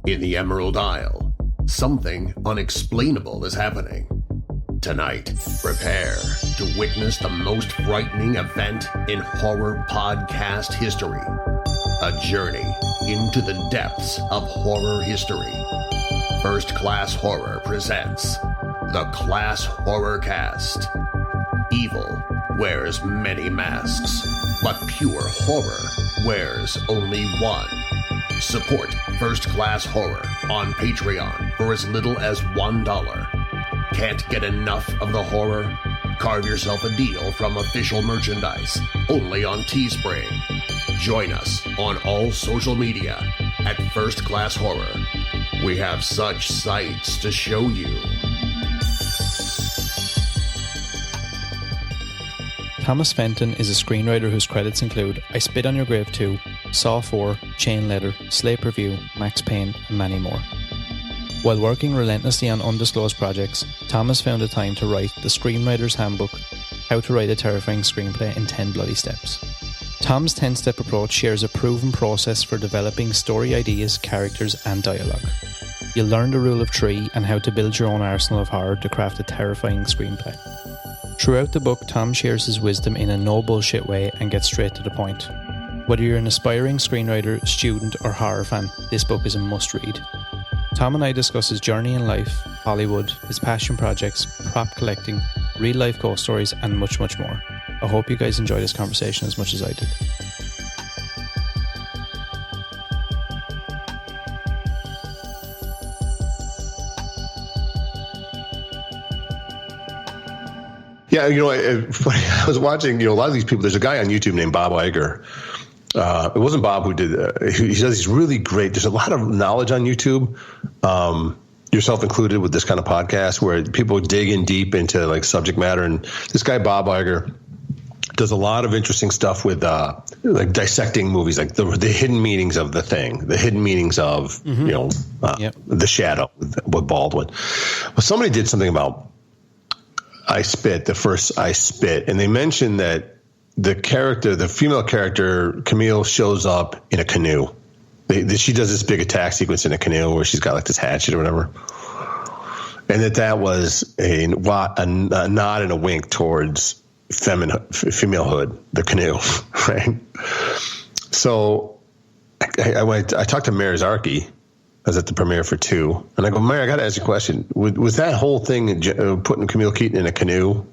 In the Emerald Isle, something unexplainable is happening. Tonight, prepare to witness the most frightening event in horror podcast history. A journey into the depths of horror history. First Class Horror presents the Class Horror Cast. Evil wears many masks, but pure horror wears only one. Support First Class Horror on Patreon for as little as $1. Can't get enough of the horror? Carve yourself a deal from official merchandise, only on Teespring. Join us on all social media at First Class Horror. We have such sights to show you. Thomas Fenton is a screenwriter whose credits include I Spit on Your Grave 2, Saw 4, Chain Letter, Slate Review, Max Payne, and many more. While working relentlessly on undisclosed projects, Thomas found the time to write the Screenwriters Handbook, How to Write a Terrifying Screenplay in 10 Bloody Steps. Tom's 10-step approach shares a proven process for developing story ideas, characters, and dialogue. You'll learn the rule of three and how to build your own arsenal of horror to craft a terrifying screenplay. Throughout the book, Tom shares his wisdom in a no-bullshit way and gets straight to the point. Whether you're an aspiring screenwriter, student, or horror fan, this book is a must-read. Tom and I discuss his journey in life, Hollywood, his passion projects, prop collecting, real-life ghost stories, and much, much more. I hope you guys enjoy this conversation as much as I did. Yeah, I was watching, a lot of these people, there's a guy on YouTube named Bob Iger. It wasn't Bob who did he does these really great, there's a lot of knowledge on YouTube, yourself included with this kind of podcast where people dig in deep into like subject matter. And this guy, Bob Iger, does a lot of interesting stuff with like dissecting movies, like the hidden meanings of the thing, the hidden meanings of, The Shadow with Baldwin. Well, somebody did something about I Spit, the first I Spit, and they mentioned that the female character, Camille, shows up in a canoe. She does this big attack sequence in a canoe where she's got like this hatchet or whatever. And that was a nod and a wink towards femalehood, the canoe, right? So I talked to Mary Zarki. I was at the premiere for 2, and I go, Mary, I got to ask you a question. Was that whole thing putting Camille Keaton in a canoe?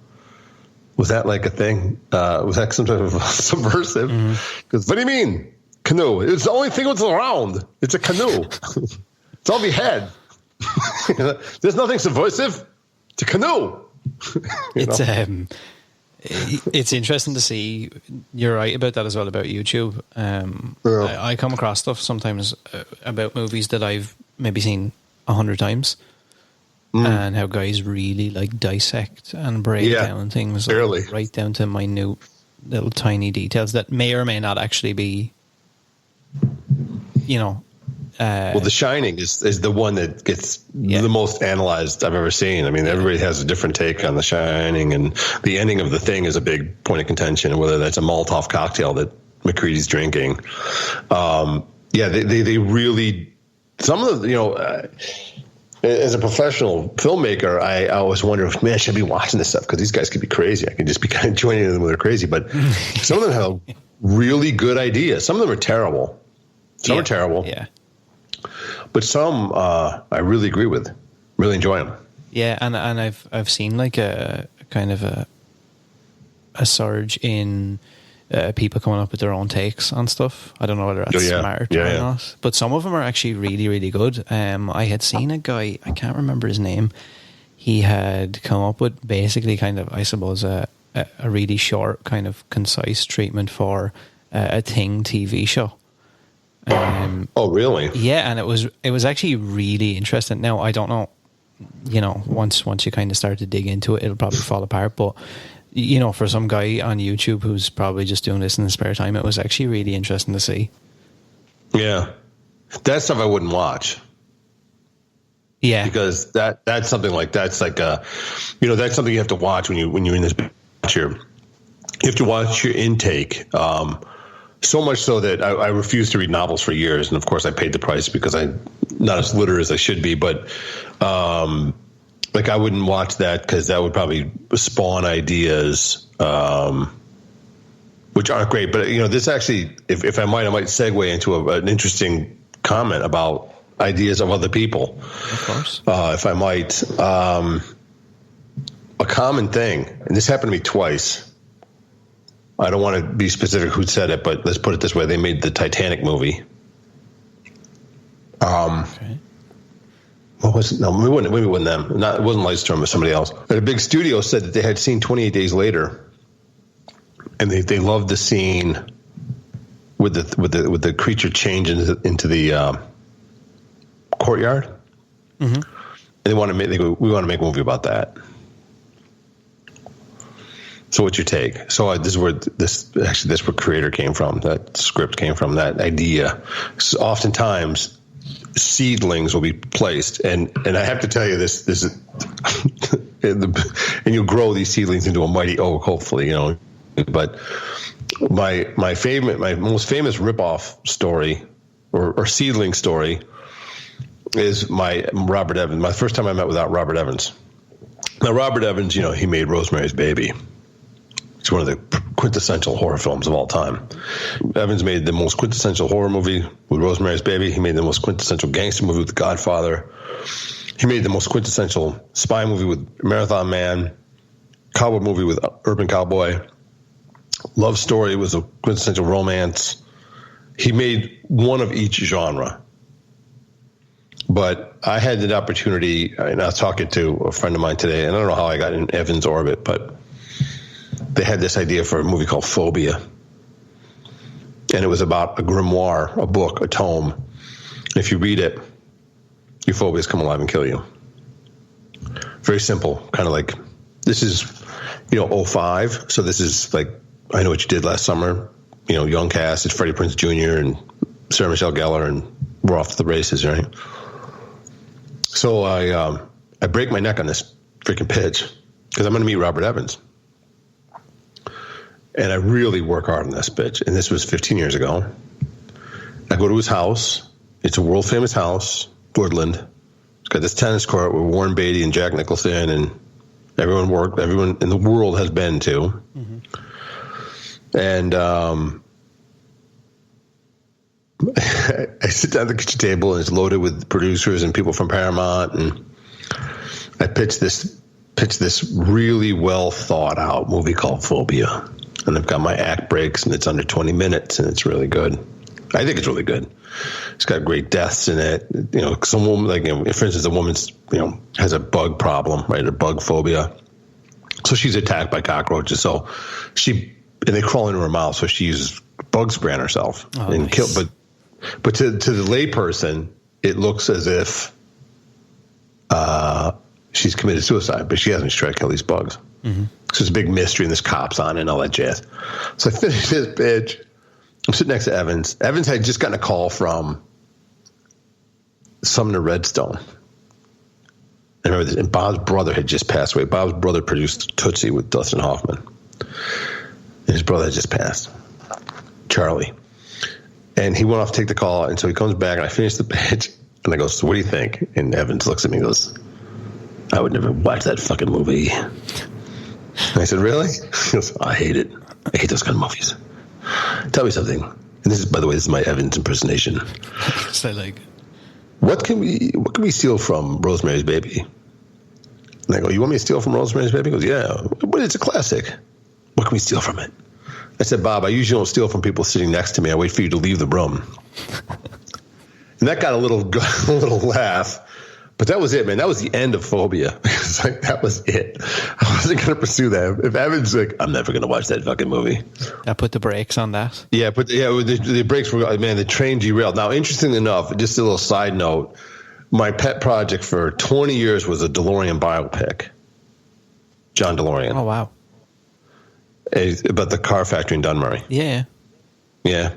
Was that like a thing? Was that some type of subversive? Because what do you mean canoe? It's the only thing that's around. It's a canoe. It's all we had. There's nothing subversive. It's a canoe. It's interesting to see. You're right about that as well, about YouTube. I come across stuff sometimes about movies that I've maybe seen 100 times, and how guys really like dissect and break down things, like, right down to minute little tiny details that may or may not actually be, well, The Shining is the one that gets the most analyzed I've ever seen. I mean, everybody has a different take on The Shining, and the ending of The Thing is a big point of contention, whether that's a Molotov cocktail that McCready's drinking. They really, some of the, as a professional filmmaker, I always wonder, man, I should be watching this stuff because these guys could be crazy. I can just be kind of joining them when they're crazy. But some of them have really good ideas. Some of them are terrible. Some are terrible. Yeah. But some I really agree with, really enjoy them. Yeah, and I've seen like a kind of a surge in people coming up with their own takes on stuff. I don't know whether that's smart or not, but some of them are actually really, really good. I had seen a guy, I can't remember his name. He had come up with basically kind of, I suppose, a really short, kind of concise treatment for a Thing TV show. Oh, really? Yeah, and it was actually really interesting. Now, I don't know, once you kind of start to dig into it, it'll probably fall apart. But, for some guy on YouTube who's probably just doing this in his spare time, it was actually really interesting to see. Yeah. That stuff I wouldn't watch. Yeah. Because that's something like, that's like, that's something you have to watch when you're in this picture. You have to watch your intake. So much so that I refused to read novels for years. And of course I paid the price because I not as literate as I should be, but like I wouldn't watch that because that would probably spawn ideas, which aren't great. But this actually, if I might segue into an interesting comment about ideas of other people. Of course. If I might, a common thing, and this happened to me twice. I don't want to be specific who said it, but let's put it this way: they made the Titanic movie. Okay. What was it? No, maybe it wasn't them. It wasn't Lightstorm, it was somebody else. But a big studio said that they had seen 28 Days Later, and they loved the scene with the creature change into the courtyard. Mm-hmm. And they want to make. They go, we want to make a movie about that. So what's your take? So this is where this where creator came from. That script came from. That idea. So oftentimes, seedlings will be placed, and I have to tell you this is, and you'll grow these seedlings into a mighty oak, hopefully, But my most famous ripoff story or seedling story is my Robert Evans. My first time I met with Robert Evans. Now Robert Evans, he made Rosemary's Baby. It's one of the quintessential horror films of all time. Evans made the most quintessential horror movie with Rosemary's Baby. He made the most quintessential gangster movie with The Godfather. He made the most quintessential spy movie with Marathon Man. Cowboy movie with Urban Cowboy. Love Story was a quintessential romance. He made one of each genre. But I had the opportunity, and I was talking to a friend of mine today, and I don't know how I got in Evans' orbit, but they had this idea for a movie called Phobia. And it was about a grimoire, a book, a tome. If you read it, your phobias come alive and kill you. Very simple, kind of like, this is, 05. So this is like, I Know What You Did Last Summer. Young cast, it's Freddie Prinze Jr. and Sarah Michelle Gellar, and we're off to the races, right? So I break my neck on this freaking pitch because I'm going to meet Robert Evans. And I really work hard on this bitch. And this was 15 years ago. I go to his house. It's a world famous house, Woodland. It's got this tennis court where Warren Beatty and Jack Nicholson and everyone in the world has been to. Mm-hmm. And I sit down at the kitchen table, and it's loaded with producers and people from Paramount. And I pitch this really well thought out movie called Phobia. And I've got my act breaks, and it's under 20 minutes, and it's really good. I think it's really good. It's got great deaths in it. Some woman, for instance, a woman's, has a bug problem, right? A bug phobia. So she's attacked by cockroaches. So and they crawl into her mouth. So she uses bug spray on herself and kill. But to the layperson, it looks as if she's committed suicide, but she hasn't tried to kill these bugs. Mm-hmm. So it's a big mystery, and there's cops on it and all that jazz. So I finished this bitch. I'm sitting next to Evans. Evans had just gotten a call from Sumner Redstone. I remember this. And Bob's brother had just passed away. Bob's brother produced Tootsie with Dustin Hoffman. And his brother had just passed, Charlie. And he went off to take the call, and so he comes back, and I finish the pitch, and I go, so what do you think? And Evans looks at me and goes, I would never watch that fucking movie. And I said, really? He goes, I hate it. I hate those kind of movies. Tell me something. And this is, by the way, this is my Evans impersonation. So what can we steal from Rosemary's Baby? And I go, you want me to steal from Rosemary's Baby? He goes, yeah, but it's a classic. What can we steal from it? I said, Bob, I usually don't steal from people sitting next to me. I wait for you to leave the room. And that got a little laugh. But that was it, man. That was the end of Phobia. That was it. I wasn't going to pursue that. If Evan's like, I'm never going to watch that fucking movie. I put the brakes on that. Yeah, the brakes were, man, the train derailed. Now, interestingly enough, just a little side note, my pet project for 20 years was a DeLorean biopic. John DeLorean. Oh, wow. About the car factory in Dunmurry. Yeah. Yeah.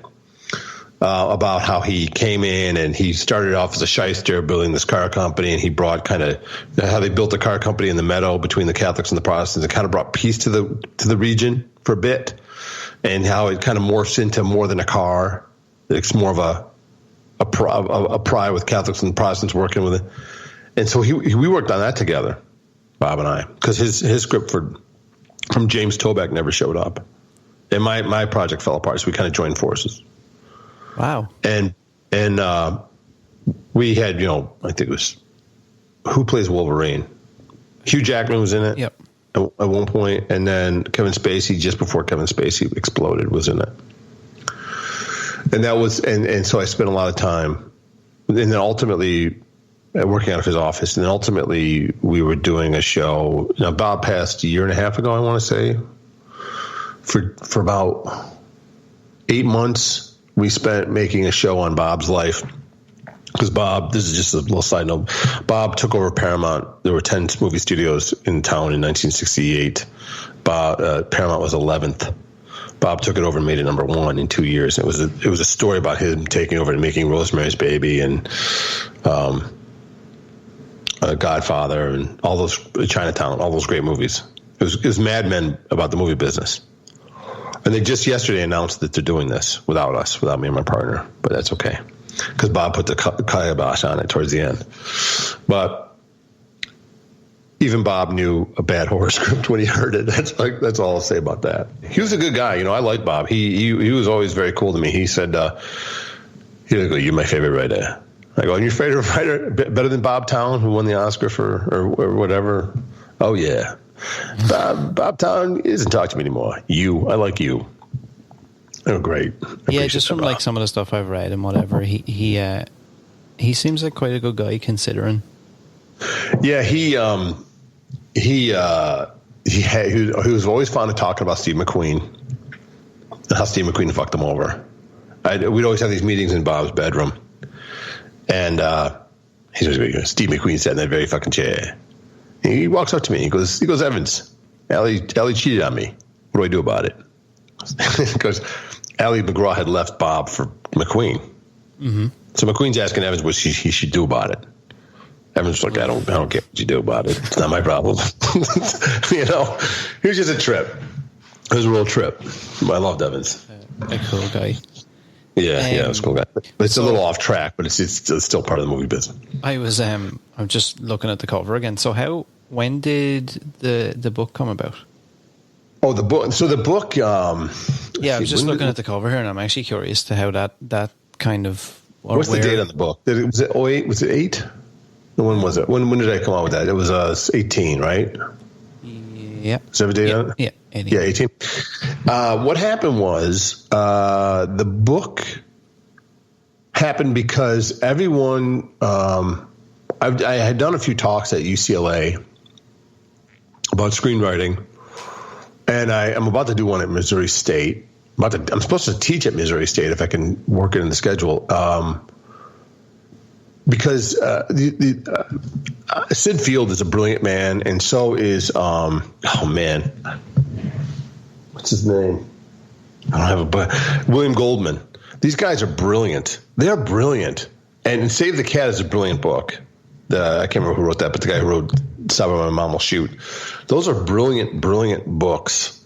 About how he came in and he started off as a shyster building this car company, and he brought kind of how they built a car company in the meadow between the Catholics and the Protestants, and kind of brought peace to the region for a bit, and how it kind of morphs into more than a car. It's more of pry with Catholics and Protestants working with it. And so we worked on that together, Bob and I, because his script from James Toback never showed up. And my project fell apart, so we kind of joined forces. Wow. And we had, I think it was, who plays Wolverine? Hugh Jackman was in it. Yep. At one point, and then Kevin Spacey, just before Kevin Spacey exploded, was in it. And that was, and so I spent a lot of time, and then ultimately working out of his office, and then ultimately we were doing a show. Now, Bob passed a year and a half ago, I want to say. For about 8 months, we spent making a show on Bob's life. Because Bob, this is just a little side note, Bob took over Paramount. There were 10 movie studios in town in 1968. Paramount was 11th. Bob took it over and made it number 1 in 2 years. It was a story about him taking over and making Rosemary's Baby and Godfather and all those, Chinatown, all those great movies. It was Mad Men about the movie business. And they just yesterday announced that they're doing this without us, without me and my partner. But that's okay, because Bob put the kibosh on it towards the end. But even Bob knew a bad horror script when he heard it. That's all I'll say about that. He was a good guy. I like Bob. He was always very cool to me. He said, he'd go, "You're my favorite writer." I go, "And your favorite writer better than Bob Town, who won the Oscar or whatever?" "Oh yeah, Bob Town isn't talking to me anymore. I like you." Oh, great. Yeah, just from like some of the stuff I've read and whatever, he seems like quite a good guy considering. Yeah, he was always fond of talking about Steve McQueen and how Steve McQueen fucked him over. We'd always have these meetings in Bob's bedroom, and Steve McQueen sat in that very fucking chair. He walks up to me. He goes, "Evans, Allie cheated on me. What do I do about it?" Because Ally McGraw had left Bob for McQueen. Mm-hmm. So McQueen's asking Evans what he should do about it. Evans was like, I don't care what you do about it. It's not my problem. It was just a trip. It was a real trip. I loved Evans. A cool guy. Yeah, it was a cool guy. But it's a little off track, but it's still part of the movie business. I'm just looking at the cover again. So when did the book come about? Oh, the book. So the book. I was just looking at the cover here, and I'm actually curious to how that kind of. What's the date on the book? Was it 08? Was it 8? When was it? When did I come out with that? It was 18, right? Yeah. Does that have a date on it? Yeah, 18. Yeah, 18. What happened was the book happened because everyone. I had done a few talks at UCLA about screenwriting. And I'm about to do one at Missouri State. I'm supposed to teach at Missouri State if I can work it in the schedule. Because Sid Field is a brilliant man, and so is what's his name? I don't have William Goldman. These guys are brilliant. They are brilliant. And Save the Cat is a brilliant book. I can't remember who wrote that, but the guy who wrote Stop Or My Mom Will Shoot. Those are brilliant, brilliant books,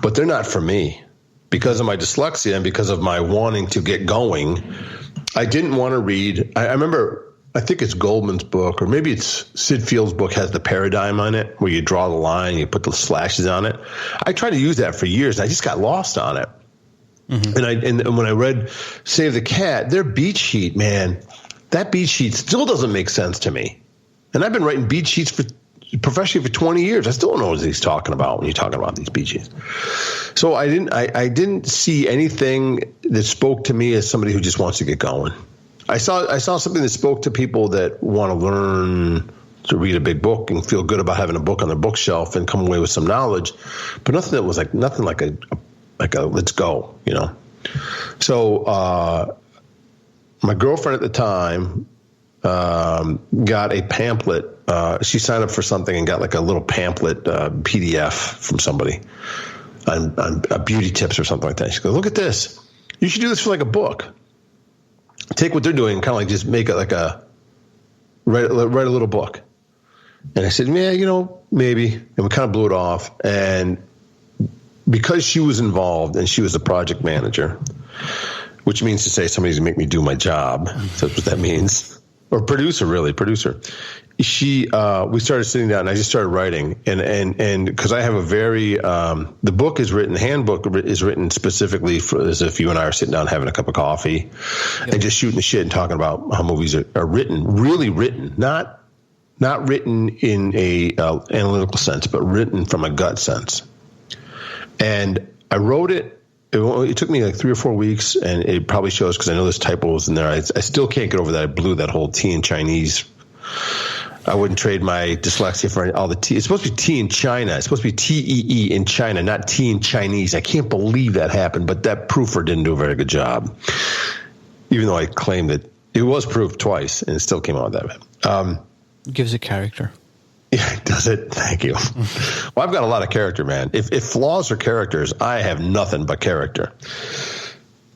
but they're not for me. Because of my dyslexia and because of my wanting to get going, I didn't want to read. I remember, I think it's Goldman's book, or maybe it's Sid Field's book, has the paradigm on it, where you draw the line, you put the slashes on it. I tried to use that for years, and I just got lost on it. Mm-hmm. And when I read Save the Cat, their beat sheet, man, that beat sheet still doesn't make sense to me. And I've been writing beat sheets professionally for 20 years. I still don't know what he's talking about when you're talking about these beat sheets. So I didn't see anything that spoke to me as somebody who just wants to get going. I saw something that spoke to people that want to learn to read a big book and feel good about having a book on their bookshelf and come away with some knowledge, but nothing like a let's go, So my girlfriend at the time got a pamphlet. She signed up for something and got like a little pamphlet PDF from somebody on beauty tips or something like that. She goes, "Look at this. You should do this for like a book. Take what they're doing and kind of like just make it like write a little book." And I said, "Yeah, maybe." And we kind of blew it off. And because she was involved and she was the project manager, which means to say somebody's going to make me do my job. That's what that means. Or producer. We started sitting down and I just started writing and because I have a very, the book is written, the handbook is written specifically for as if you and I are sitting down having a cup of coffee and just shooting the shit and talking about how movies are written, really written, not written in a analytical sense, but written from a gut sense. And I wrote it. It took me like 3 or 4 weeks, and it probably shows because I know there's typos in there. I still can't get over that. I blew that whole T in Chinese. I wouldn't trade my dyslexia for all the T. It's supposed to be T in China. It's supposed to be T-E-E in China, not T in Chinese. I can't believe that happened, but that proofer didn't do a very good job, even though I claimed that it was proofed twice, and it still came out that bad. Gives it character. Yeah, does it? Thank you. Well, I've got a lot of character, man. If flaws are characters, I have nothing but character.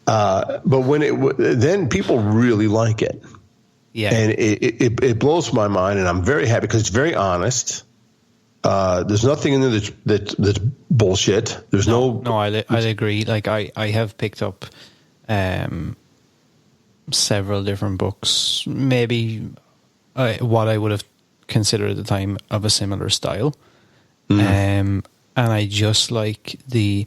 But when then people really like it. Yeah. And it blows my mind, and I'm very happy because it's very honest. There's nothing in there that's bullshit. There's no. I agree. Like I have picked up several different books, maybe what I would have considered at the time of a similar style. And I just like the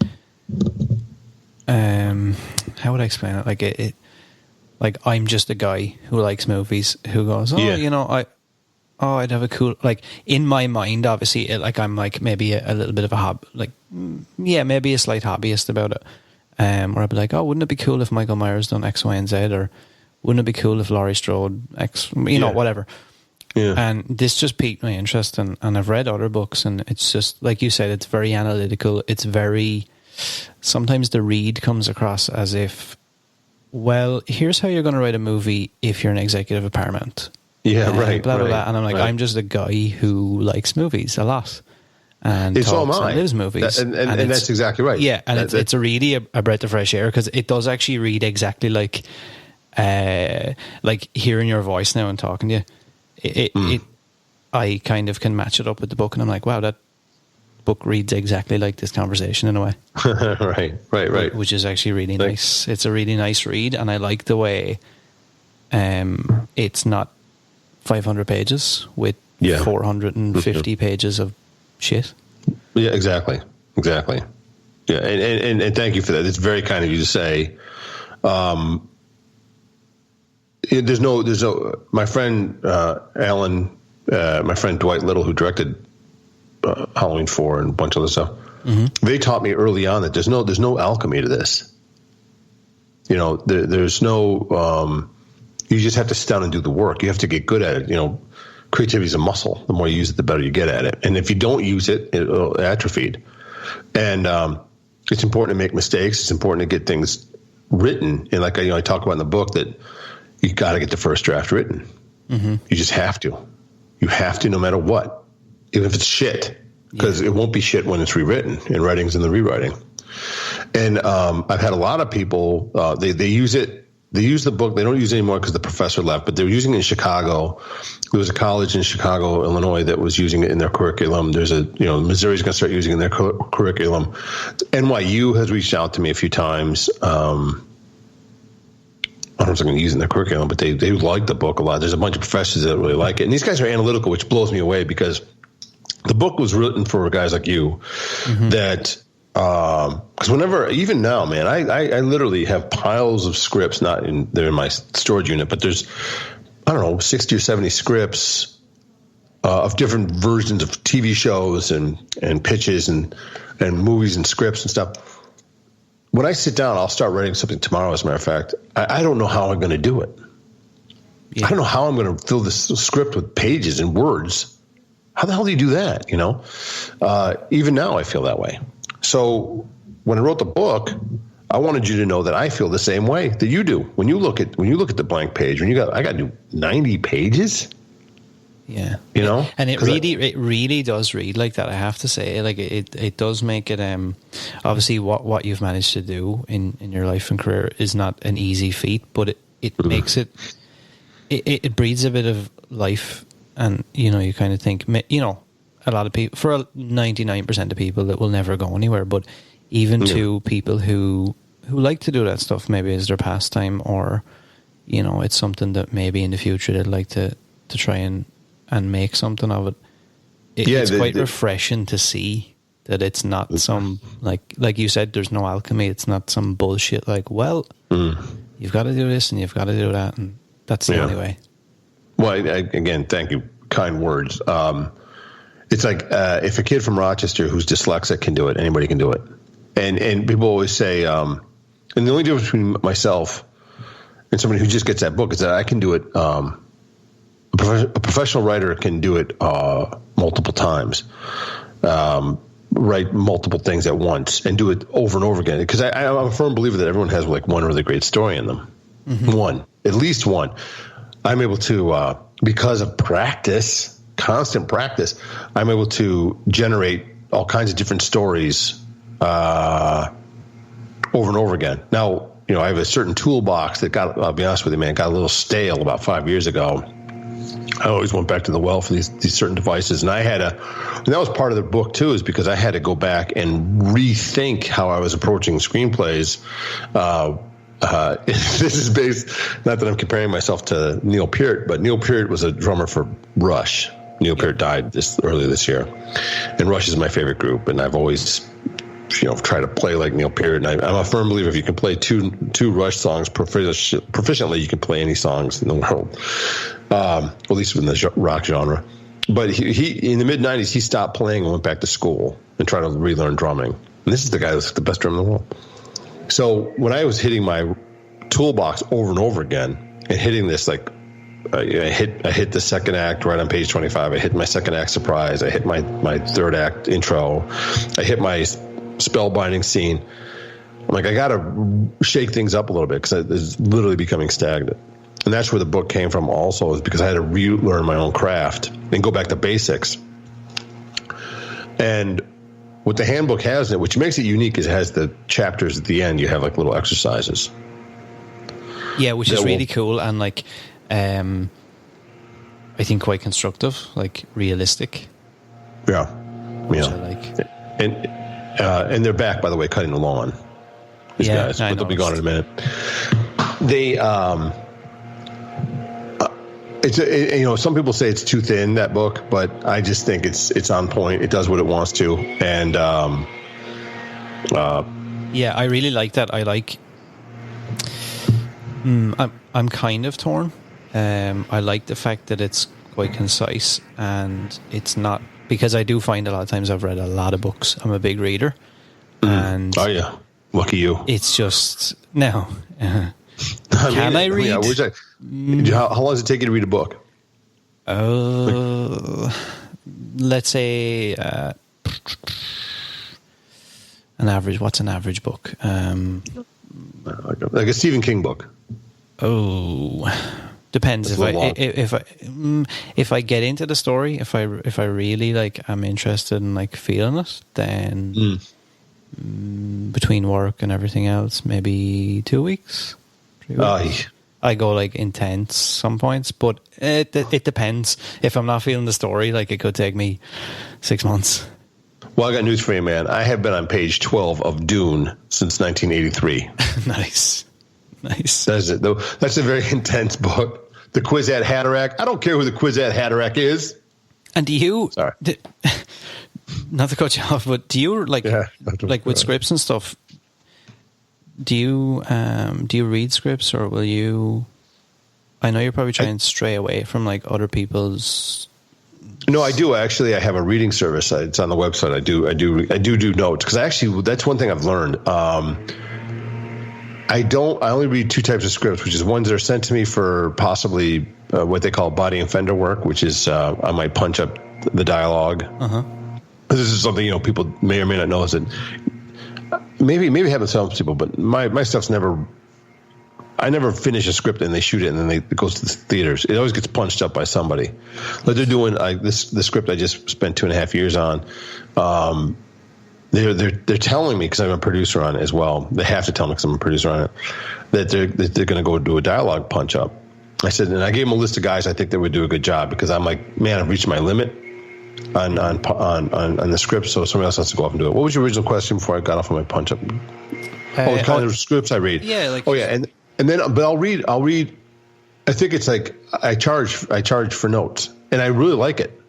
how would I explain it? Like it like I'm just a guy who likes movies who goes, I'd have a cool, like in my mind, obviously, I'm like maybe a little bit of a maybe a slight hobbyist about it. Or I'd be like, wouldn't it be cool if Michael Myers done X, Y, and Z? Or wouldn't it be cool if Laurie Strode X, whatever. Yeah. And this just piqued my interest, and I've read other books, and it's just, like you said, it's very analytical. It's very, sometimes the read comes across as if, well, here's how you're going to write a movie if you're an executive at Paramount. Yeah, right. Blah, blah, right, blah. And I'm like, right. I'm just a guy who likes movies a lot. And it's all talks mine. and lives movies. And that's exactly right. Yeah, and it's a really a breath of fresh air, because it does actually read exactly like hearing your voice now and talking to you. I kind of can match it up with the book, and I'm like, wow, that book reads exactly like this conversation in a way. right. Which is actually really nice. It's a really nice read, and I like the way it's not 500 pages with 450 pages of shit. Yeah, exactly. Yeah, and thank you for that. It's very kind of you to say. There's no. My friend Alan, my friend Dwight Little, who directed Halloween 4 and a bunch of other stuff. Mm-hmm. They taught me early on that there's no alchemy to this. There's no. You just have to sit down and do the work. You have to get good at it. Creativity is a muscle. The more you use it, the better you get at it. And if you don't use it, it'll atrophy. And it's important to make mistakes. It's important to get things written. And like I talk about in the book, that you got to get the first draft written. Mm-hmm. You just have to. You have to, no matter what, even if it's shit, because it won't be shit when it's rewritten. And writing's in the rewriting. And I've had a lot of people. They use it. They use the book. They don't use it anymore because the professor left, but they were using it in Chicago. There was a college in Chicago, Illinois, that was using it in their curriculum. There's Missouri's going to start using it in their curriculum. NYU has reached out to me a few times. I don't know if they're going to use it in their curriculum, but they like the book a lot. There's a bunch of professors that really like it. And these guys are analytical, which blows me away, because the book was written for guys like you that, because whenever, even now, man, I literally have piles of scripts. They're in my storage unit, but there's, 60 or 70 scripts of different versions of TV shows and pitches and movies and scripts and stuff. When I sit down, I'll start writing something tomorrow. As a matter of fact, I don't know how I'm going to do it. Yeah. I don't know how I'm going to fill this script with pages and words. How the hell do you do that? Even now I feel that way. So when I wrote the book, I wanted you to know that I feel the same way that you do. When you look at the blank page, I got to do 90 pages. Yeah, and it really does read like that. I have to say, like it does make it. Obviously, what you've managed to do in your life and career is not an easy feat, but it makes it. It breeds a bit of life, and you kind of think, a lot of people, for 99% of people, that will never go anywhere. But even to people who like to do that stuff, maybe as their pastime, or it's something that maybe in the future they'd like to try and make something of it. It's quite refreshing to see that it's not some like you said, there's no alchemy. It's not some bullshit like, you've got to do this and you've got to do that, and that's the only way. Well, again, thank you, kind words. It's like if a kid from Rochester who's dyslexic can do it, anybody can do it. And people always say, and the only difference between myself and somebody who just gets that book is that I can do it. A professional writer can do it multiple times, write multiple things at once, and do it over and over again. Because I'm a firm believer that everyone has like one really great story in them. Mm-hmm. At least one. I'm able to, because of practice, constant practice, I'm able to generate all kinds of different stories over and over again. Now, I have a certain toolbox that I'll be honest with you, man, got a little stale about 5 years ago. I always went back to the well for these certain devices. And and that was part of the book too, is because I had to go back and rethink how I was approaching screenplays. This is based, not that I'm comparing myself to Neil Peart, but Neil Peart was a drummer for Rush. Neil Peart died earlier this year. And Rush is my favorite group. And I've always try to play like Neil Peart, and I'm a firm believer if you can play two Rush songs proficiently, you can play any songs in the world, at least in the rock genre. But he in the mid-'90s, he stopped playing and went back to school and tried to relearn drumming. And this is the guy that's the best drummer in the world. So when I was hitting my toolbox over and over again and hitting this, like I hit the second act right on page 25. I hit my second act surprise. I hit my third act intro. I hit my spellbinding scene. I'm like, I got to shake things up a little bit because it's literally becoming stagnant. And that's where the book came from also, is because I had to relearn my own craft and go back to basics. And what the handbook has in it, which makes it unique, is it has the chapters at the end. You have like little exercises. Yeah, which is really cool and like, I think quite constructive, like realistic. Yeah. Which I like. And they're back, by the way, cutting the lawn. These guys, but they'll be gone in a minute. They, some people say it's too thin, that book, but I just think it's on point. It does what it wants to, and I really like that. I like. I'm kind of torn. I like the fact that it's quite concise and it's not. Because I do find a lot of times I've read a lot of books. I'm a big reader. And oh, yeah. Lucky you. It's just, no. Can I read? How long does it take you to read a book? Let's say an average. What's an average book? Like a Stephen King book. Oh, depends. If I get into the story, if I really like, I'm interested in like feeling it, then between work and everything else, maybe 2 weeks. 3 weeks. I go like intense some points, but it depends. If I'm not feeling the story, like it could take me 6 months. Well, I got news for you, man. I have been on page 12 of Dune since 1983. Nice. That's it. That's a very intense book. The Kwisatz Haderach. I don't care who the Kwisatz Haderach is. And do you? Sorry. Not to cut you off, but do you like with scripts and stuff? Do you read scripts, or will you? I know you're probably trying to stray away from like other people's. No, I do actually. I have a reading service. It's on the website. I do notes because actually that's one thing I've learned. I only read two types of scripts, which is ones that are sent to me for possibly what they call body and fender work, which is I might punch up the dialogue. This is something people may or may not know. Is that maybe happens to some people, but my stuff's never. I never finish a script and they shoot it and then it goes to the theaters. It always gets punched up by somebody. Like they're doing the script I just spent 2.5 years on. They're telling me, because I'm a producer on it as well. They have to tell me because I'm a producer on it, that they're going to go do a dialogue punch up. I said, and I gave them a list of guys I think that would do a good job, because I'm like, man, I've reached my limit on the script, so somebody else has to go off and do it. What was your original question before I got off of my punch up? What kind of scripts I read? Yeah, like and then but I'll read. I think it's like I charge for notes, and I really like it.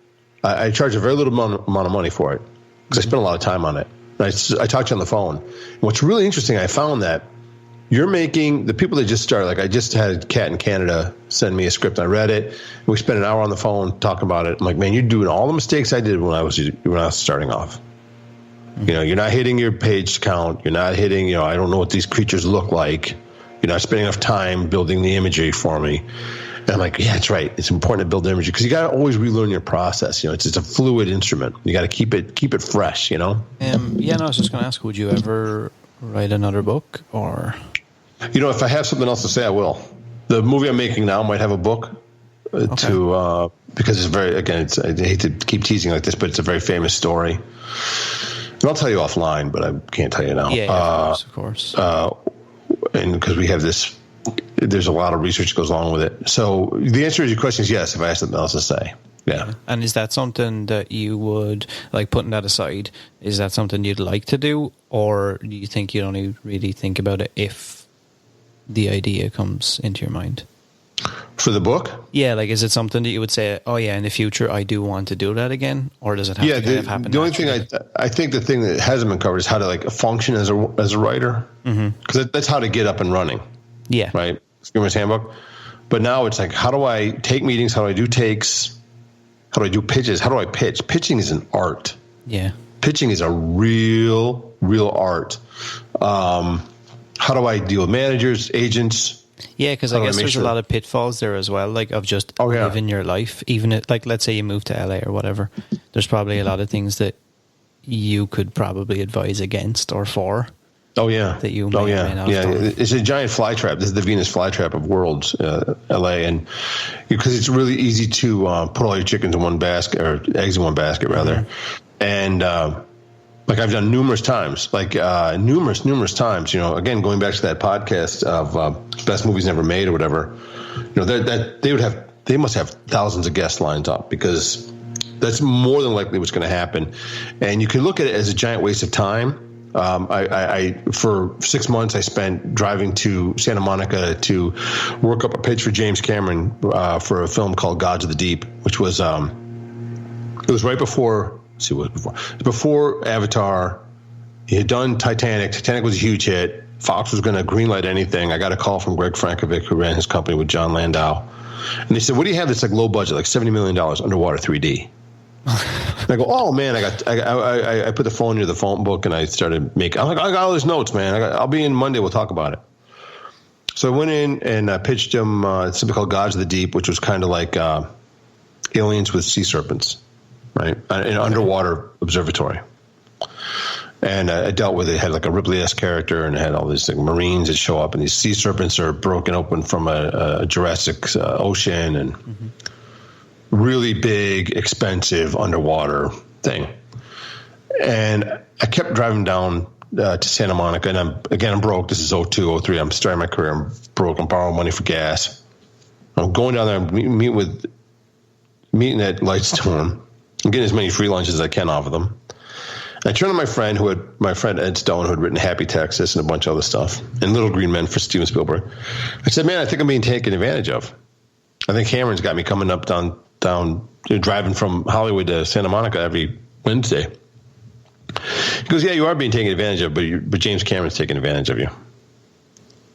I charge a very little amount of money for it because I spend a lot of time on it. I talk to you on the phone. And what's really interesting, I found that you're making the people that just start. Like I just had a cat in Canada send me a script. I read it. And we spent an hour on the phone talking about it. I'm like, man, you're doing all the mistakes I did when I was starting off. You know, you're not hitting your page count. You're not hitting. I don't know what these creatures look like. You're not spending enough time building the imagery for me. And I'm like, yeah, that's right. It's important to build the imagery because you got to always relearn your process. It's a fluid instrument. You got to keep it fresh. I was just going to ask, would you ever write another book or? If I have something else to say, I will. The movie I'm making now might have a book because it's very, again, I hate to keep teasing like this, but it's a very famous story. And I'll tell you offline, but I can't tell you now. Yeah, of course. And because we have this, there's a lot of research that goes along with it. So the answer to your question is yes, if I have something else to say. Yeah. And is that something that you would, like putting that aside, is that something you'd like to do? Or do you think you'd only really think about it if the idea comes into your mind? For the book? Yeah, like is it something that you would say, oh yeah, in the future I do want to do that again? Or does it have to happen? The only thing I think the thing that hasn't been covered is how to like function as a writer. Because that's how to get up and running. Yeah. Right? Screenwriters Handbook. But now it's like, how do I take meetings? How do I do takes? How do I do pitches? How do I pitch? Pitching is an art. Yeah. Pitching is a real art. How do I deal with managers, agents? Yeah, because I guess there's a lot of pitfalls there as well, like of just living your life. Even like, let's say you move to LA or whatever, there's probably a lot of things that you could probably advise against or for. Oh yeah. That you may or may not have done. It's a giant flytrap. This is the Venus flytrap of worlds, LA, and because it's really easy to put all your chickens in one basket or eggs in one basket rather, and like I've done numerous times, numerous times. Again, going back to that podcast of best movies never made or whatever. They must have thousands of guests lined up because that's more than likely what's going to happen, and you can look at it as a giant waste of time. I for 6 months I spent driving to Santa Monica to work up a pitch for James Cameron for a film called Gods of the Deep, which was it was right before. Let's see what was before. It was before Avatar. He had done Titanic. Titanic was a huge hit. Fox was going to greenlight anything. I got a call from Greg Frankovic, who ran his company with John Landau, and they said, "What do you have that's like low budget, like $70 million underwater 3D?" And I go, oh man, I put the phone near the phone book and I started making. I'm like, I got all these notes, man. I'll be in Monday. We'll talk about it. So I went in and I pitched him something called Gods of the Deep, which was kind of like aliens with sea serpents, right? An underwater observatory. And I dealt with it. It had like a Ripley-esque character, and it had all these like Marines that show up, and these sea serpents are broken open from a Jurassic ocean, and really big, expensive underwater thing. And I kept driving down to Santa Monica, and I'm broke. This is 02, 03. I'm starting my career. I'm broke. I'm borrowing money for gas. I'm going down there and meeting at Lightstone. I'm getting as many free lunches as I can off of them. I turned to my friend Ed Stone, who had written Happy Texas and a bunch of other stuff, and Little Green Men for Steven Spielberg. I said, man, I think I'm being taken advantage of. I think Cameron's got me coming up down driving from Hollywood to Santa Monica every Wednesday. He goes, yeah, you are being taken advantage of, but James Cameron's taking advantage of you.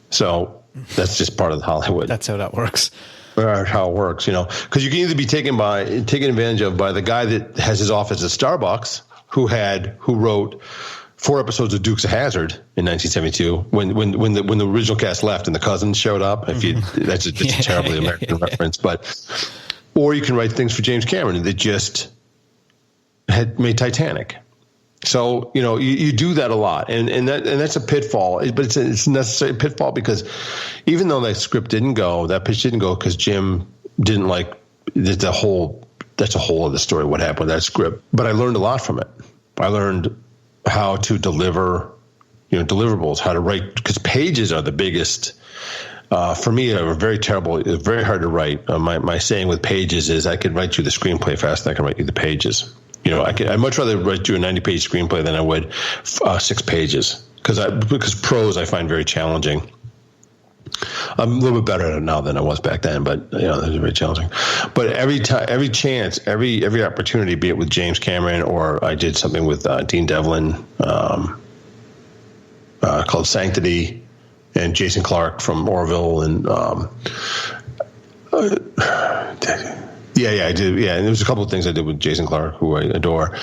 So that's just part of Hollywood. That's how that works. How it works, because you can either be taken advantage of by the guy that has his office at Starbucks, who wrote 4 episodes of Dukes of Hazzard in 1972 when the original cast left and the cousins showed up. That's a terribly American reference, or you can write things for James Cameron that just had made Titanic. So you do that a lot, and that's a pitfall. But it's a necessary pitfall because even though that script didn't go, that pitch didn't go because Jim didn't like that's a whole other story. What happened with that script? But I learned a lot from it. I learned how to deliver, deliverables, how to write, because pages are the biggest. For me, they were very terrible. It was very hard to write. My saying with pages is I could write you the screenplay faster than I can write you the pages. I'd much rather write you a 90-page screenplay than I would 6 pages. because prose I find very challenging. I'm a little bit better at it now than I was back then, but it was very challenging. But every chance, every opportunity, be it with James Cameron or I did something with Dean Devlin called Sanctity, and Jason Clarke from Orville, and I did. Yeah, and there was a couple of things I did with Jason Clarke, who I adore.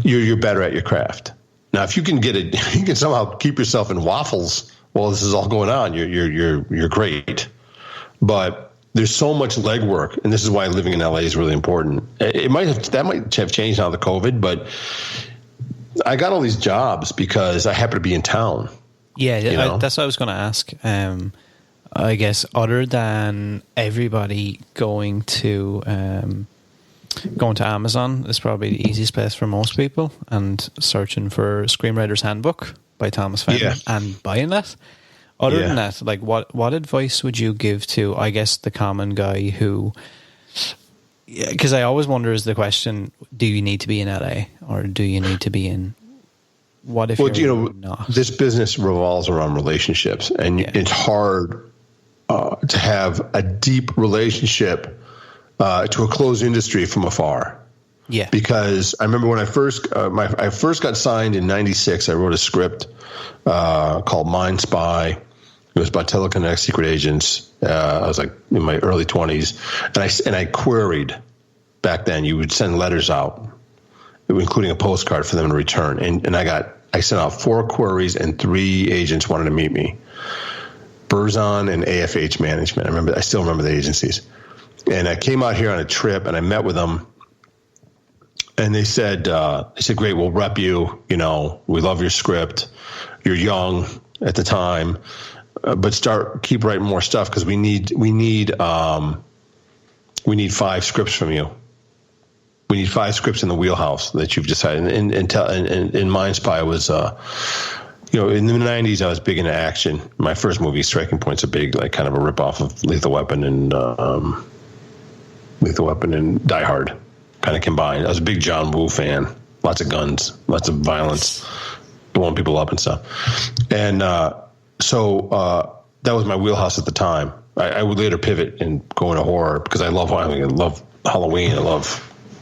You're better at your craft. Now, if you can you can somehow keep yourself in waffles while this is all going on, you're great. But there's so much legwork, and this is why living in LA is really important. That might have changed now with COVID, but I got all these jobs because I happen to be in town. Yeah, that's what I was going to ask. I guess other than everybody going to Amazon is probably the easiest place for most people, and searching for Screenwriters Handbook by Thomas Fenton and buying that. Other than that, like what advice would you give to, I guess, the common guy who? Because I always wonder is the question: do you need to be in LA or do you need to be in? What if you're not? This business revolves around relationships, and it's hard to have a deep relationship to a closed industry from afar. Yeah. Because I remember when I first got signed in '96, I wrote a script called Mind Spy. It was about telekinetic secret agents. I was like in my early 20s, and I queried back then. You would send letters out, including a postcard for them to return, and I sent out 4 queries, and 3 agents wanted to meet me. Burzon and AFH Management. I still remember the agencies. And I came out here on a trip, and I met with them. And they said, great, we'll rep you. We love your script. You're young at the time, but keep writing more stuff because we need 5 scripts from you. We need 5 scripts in the wheelhouse that you've decided. And Mind Spy was, in the 90s, I was big into action. My first movie, Striking Point's a big, like, kind of a ripoff of Lethal Weapon and Die Hard, kind of combined. I was a big John Woo fan. Lots of guns, lots of violence, blowing people up and stuff. And so that was my wheelhouse at the time. I would later pivot and go into horror because I love Halloween. I love,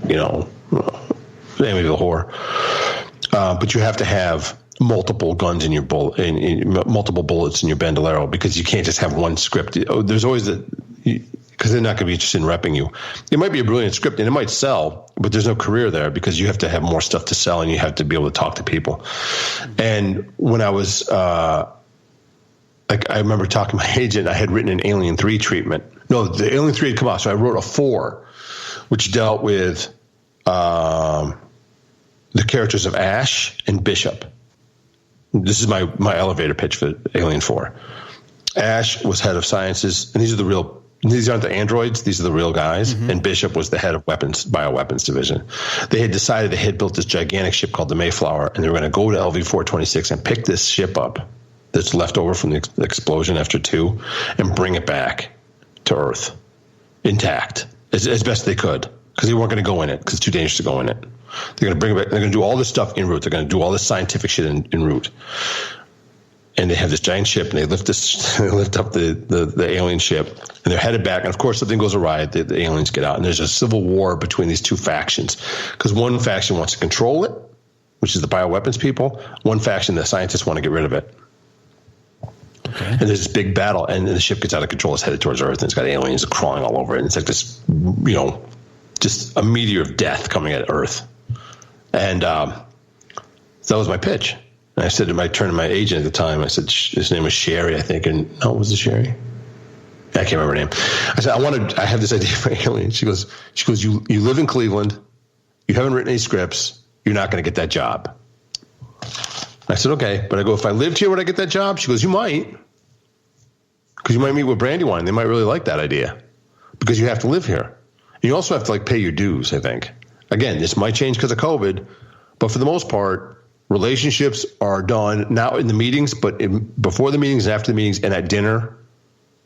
Amityville Horror. But you have to have multiple guns in your multiple bullets in your bandolero, because you can't just have one script. There's always because they're not going to be interested in repping you. It might be a brilliant script and it might sell, but there's no career there because you have to have more stuff to sell and you have to be able to talk to people. And when I was I remember talking to my agent, I had written an Alien 3 treatment. No, the Alien 3 had come out, so I wrote a 4, which dealt with the characters of Ash and Bishop. This is my elevator pitch for Alien 4. Ash was head of sciences, and these aren't the androids, these are the real guys. Mm-hmm. And Bishop was the head of bioweapons division. They had decided they had built this gigantic ship called the Mayflower, and they were going to go to LV-426 and pick this ship up that's left over from the explosion after 2 and bring it back to Earth intact as best they could, because they weren't going to go in it because it's too dangerous to go in it. They're going to bring it back. They're going to do all this stuff en route. They're going to do all this scientific shit en route. And they have this giant ship, and they lift up the alien ship, and they're headed back. And of course, something goes awry. The aliens get out, and there's a civil war between these 2 factions, because one faction wants to control it, which is the bioweapons people. One faction, the scientists, want to get rid of it. Okay. And there's this big battle, and the ship gets out of control. It's headed towards Earth, and it's got aliens crawling all over it. And it's like this, just a meteor of death coming at Earth. And that was my pitch. And I said I turned to my agent at the time. I said, his name was Sherry, I think. And no, was it Sherry? I can't remember her name. I said, I have this idea for Alien. She goes, you live in Cleveland. You haven't written any scripts. You're not going to get that job. I said, okay. But I go, if I lived here, would I get that job? She goes, you might. Because you might meet with Brandywine. They might really like that idea. Because you have to live here. And you also have to pay your dues, I think. Again, this might change because of COVID. But for the most part, relationships are done not in the meetings, but before the meetings and after the meetings and at dinner,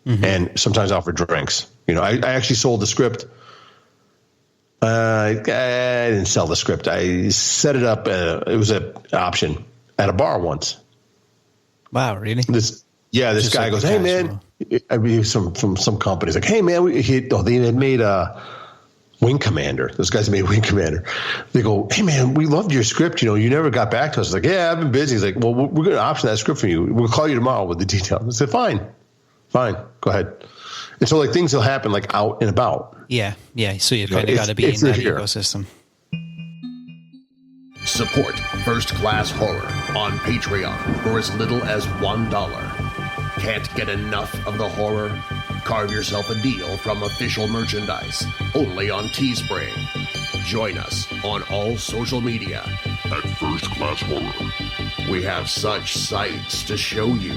and sometimes out for drinks. I actually sold the script. I didn't sell the script. I set it up. It was an option at a bar once. Wow, really? This guy goes, "Hey man," I mean, from some companies like, "Hey man, they had made Wing Commander." Those guys made Wing Commander. They go, "Hey man, we loved your script. You never got back to us." Like, "Yeah, I've been busy." He's like, "Well, we're going to option that script for you. We'll call you tomorrow with the details." I said, "Fine, go ahead." And so, like, things will happen like out and about. Yeah. So you've kind of got to be in that ecosystem. Support First Class Horror on Patreon for as little as $1. Can't get enough of the horror? Carve yourself a deal from official merchandise, only on Teespring. Join us on all social media at First Class Horror. We have such sights to show you.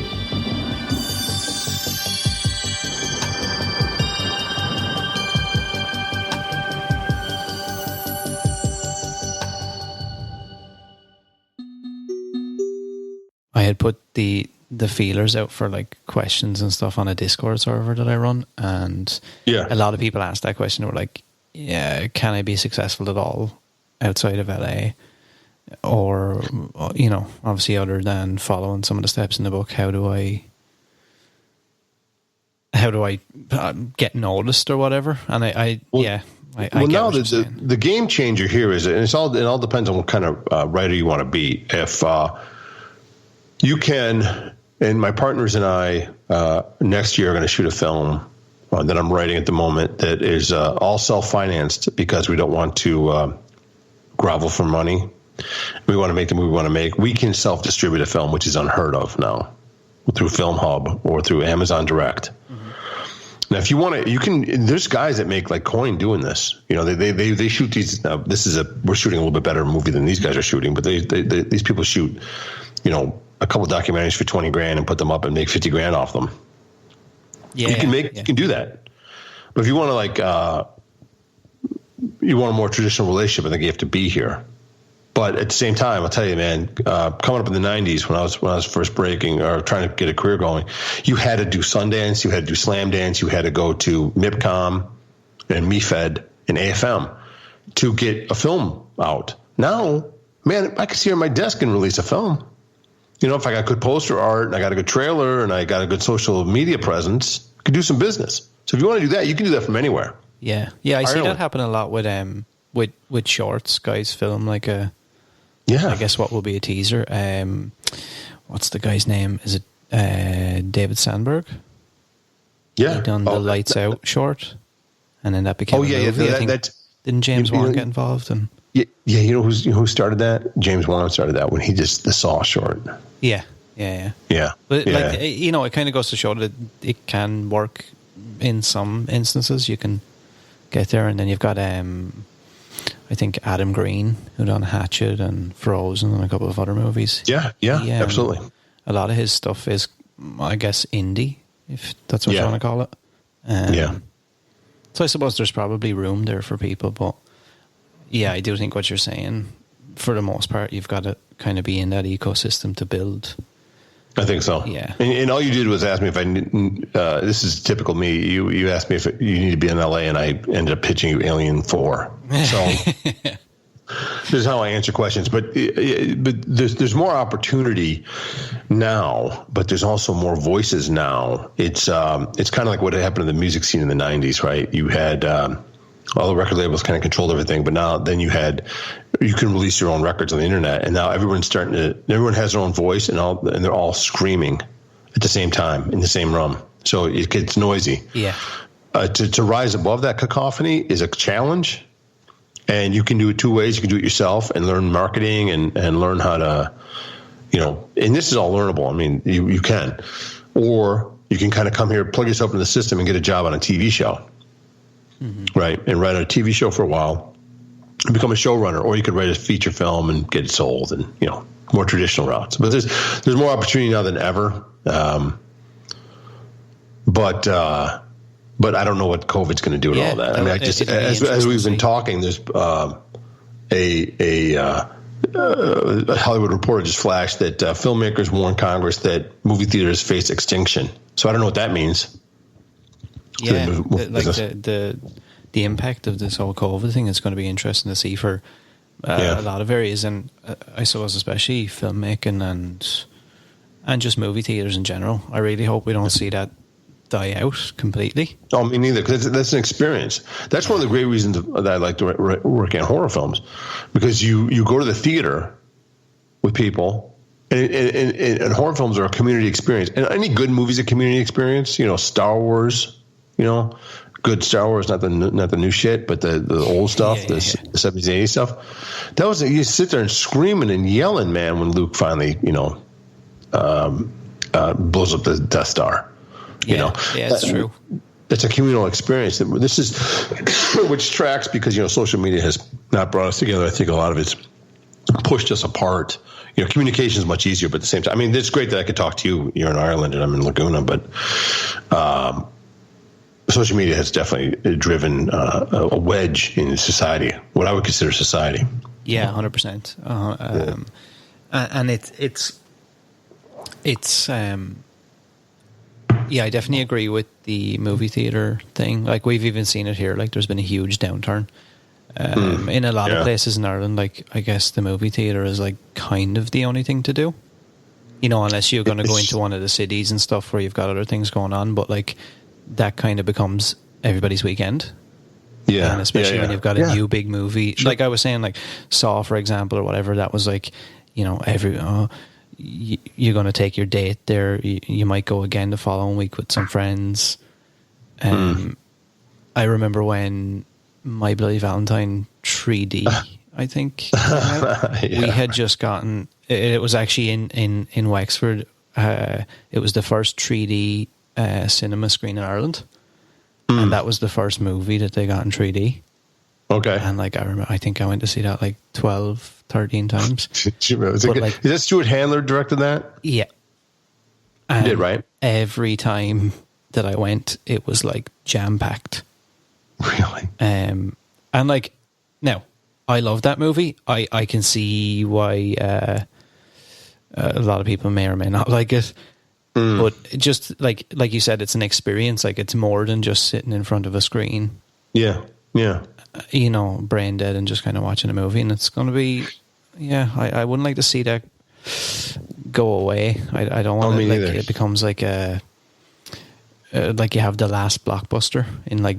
I had put the feelers out for like questions and stuff on a Discord server that I run, and a lot of people asked that question. They were like, "Yeah, can I be successful at all outside of LA, or obviously other than following some of the steps in the book? How do I get noticed or whatever?" And I now the game changer here is, and it all depends on what kind of writer you want to be. If you can, and my partners and I next year are going to shoot a film that I'm writing at the moment that is all self-financed because we don't want to grovel for money. We want to make the movie we want to make. We can self-distribute a film, which is unheard of now, through Film Hub or through Amazon Direct. Mm-hmm. Now, if you want to, you can. There's guys that make like coin doing this. They shoot these. We're shooting a little bit better movie than these guys are shooting, but these people shoot, a couple documentaries for $20,000 and put them up and make $50,000 off them. Yeah, you can do that. But if you want to you want a more traditional relationship, I think you have to be here. But at the same time, I'll tell you, man, coming up in the '90s when I was first breaking or trying to get a career going, you had to do Sundance, you had to do Slam Dance, you had to go to MIPCOM and MeFed and AFM to get a film out. Now, man, I can sit here at my desk and release a film. If I got good poster art and I got a good trailer and I got a good social media presence, I could do some business. So if you want to do that, you can do that from anywhere. Yeah. I see that happen a lot with shorts. Guys film like I guess what will be a teaser. What's the guy's name? Is it David Sandberg? Yeah. He done the Lights Out short, and then that became a movie. Didn't James Wan get involved? And who started that? James Wan started that when he just the Saw short. Yeah. But it kind of goes to show that it can work in some instances. You can get there, and then you've got I think Adam Green, who done Hatchet and Frozen and a couple of other movies. Yeah, absolutely. A lot of his stuff is, I guess, indie, if that's what you want to call it. So I suppose there's probably room there for people, but I do think what you're saying, for the most part, you've got to kind of be in that ecosystem to build. I think so. Yeah. And all you did was ask me if I this is typical me. You asked me if you need to be in LA, and I ended up pitching you Alien 4. So this is how I answer questions. But there's more opportunity now, but there's also more voices now. It's kind of like what happened in the music scene in the 90s, right? You had all the record labels kind of controlled everything, but now then you can release your own records on the internet, and now everyone has their own voice, and they're all screaming at the same time in the same room. So it gets noisy. Yeah. To rise above that cacophony is a challenge, and you can do it two ways. You can do it yourself and learn marketing and learn how to, and this is all learnable. I mean, you can, or you can kind of come here, plug yourself in the system, and get a job on a TV show. Mm-hmm. Right, and write a TV show for a while and become a showrunner, or you could write a feature film and get it sold, and more traditional routes. But there's more opportunity now than ever. But I don't know what COVID's going to do to all that. I mean, as we've been talking, there's a Hollywood Reporter just flashed that filmmakers warned Congress that movie theaters face extinction. So I don't know what that means. Yeah, the impact of this whole COVID thing is going to be interesting to see for a lot of areas, and I suppose especially filmmaking and just movie theaters in general. I really hope we don't see that die out completely. Oh, me neither, because that's an experience. That's one of the great reasons that I like to work in horror films, because you go to the theater with people, and horror films are a community experience. And any good movie's a community experience. Star Wars, good Star Wars, not the new shit, but the old stuff, the 70s, 80s stuff. That was, you sit there and screaming and yelling, man, when Luke finally, blows up the Death Star. Yeah, it's true. It's a communal experience. This is, which tracks because, social media has not brought us together. I think a lot of it's pushed us apart. Communication is much easier, but at the same time, I mean, it's great that I could talk to you. You're in Ireland and I'm in Laguna, but social media has definitely driven a wedge in society, what I would consider society. Yeah, 100%. And it's yeah, I definitely agree with the movie theater thing. Like, we've even seen it here. Like, there's been a huge downturn in a lot of places in Ireland. Like, I guess the movie theater is like kind of the only thing to do, unless you're going to go into one of the cities and stuff where you've got other things going on. But like, that kind of becomes everybody's weekend. Yeah. And especially when you've got a new big movie. Sure. Like I was saying, like Saw, for example, or whatever, that was like, you're going to take your date there. You might go again the following week with some friends. I remember when My Bloody Valentine 3D, I think, we had just gotten. It was actually in Wexford. It was the first 3D cinema screen in Ireland, and that was the first movie that they got in 3D. Okay. And like, I think I went to see that like 12, 13 times. Is that Stuart Handler directed that? Yeah. You did, right? Every time that I went, it was like jam-packed. Really? And like, now, I love that movie. I can see why a lot of people may or may not like it. But just like you said, it's an experience. Like, it's more than just sitting in front of a screen. Yeah, yeah. Brain dead and just kind of watching a movie. And it's going to be, I wouldn't like to see that go away. I don't want it becomes like like you have the last blockbuster in like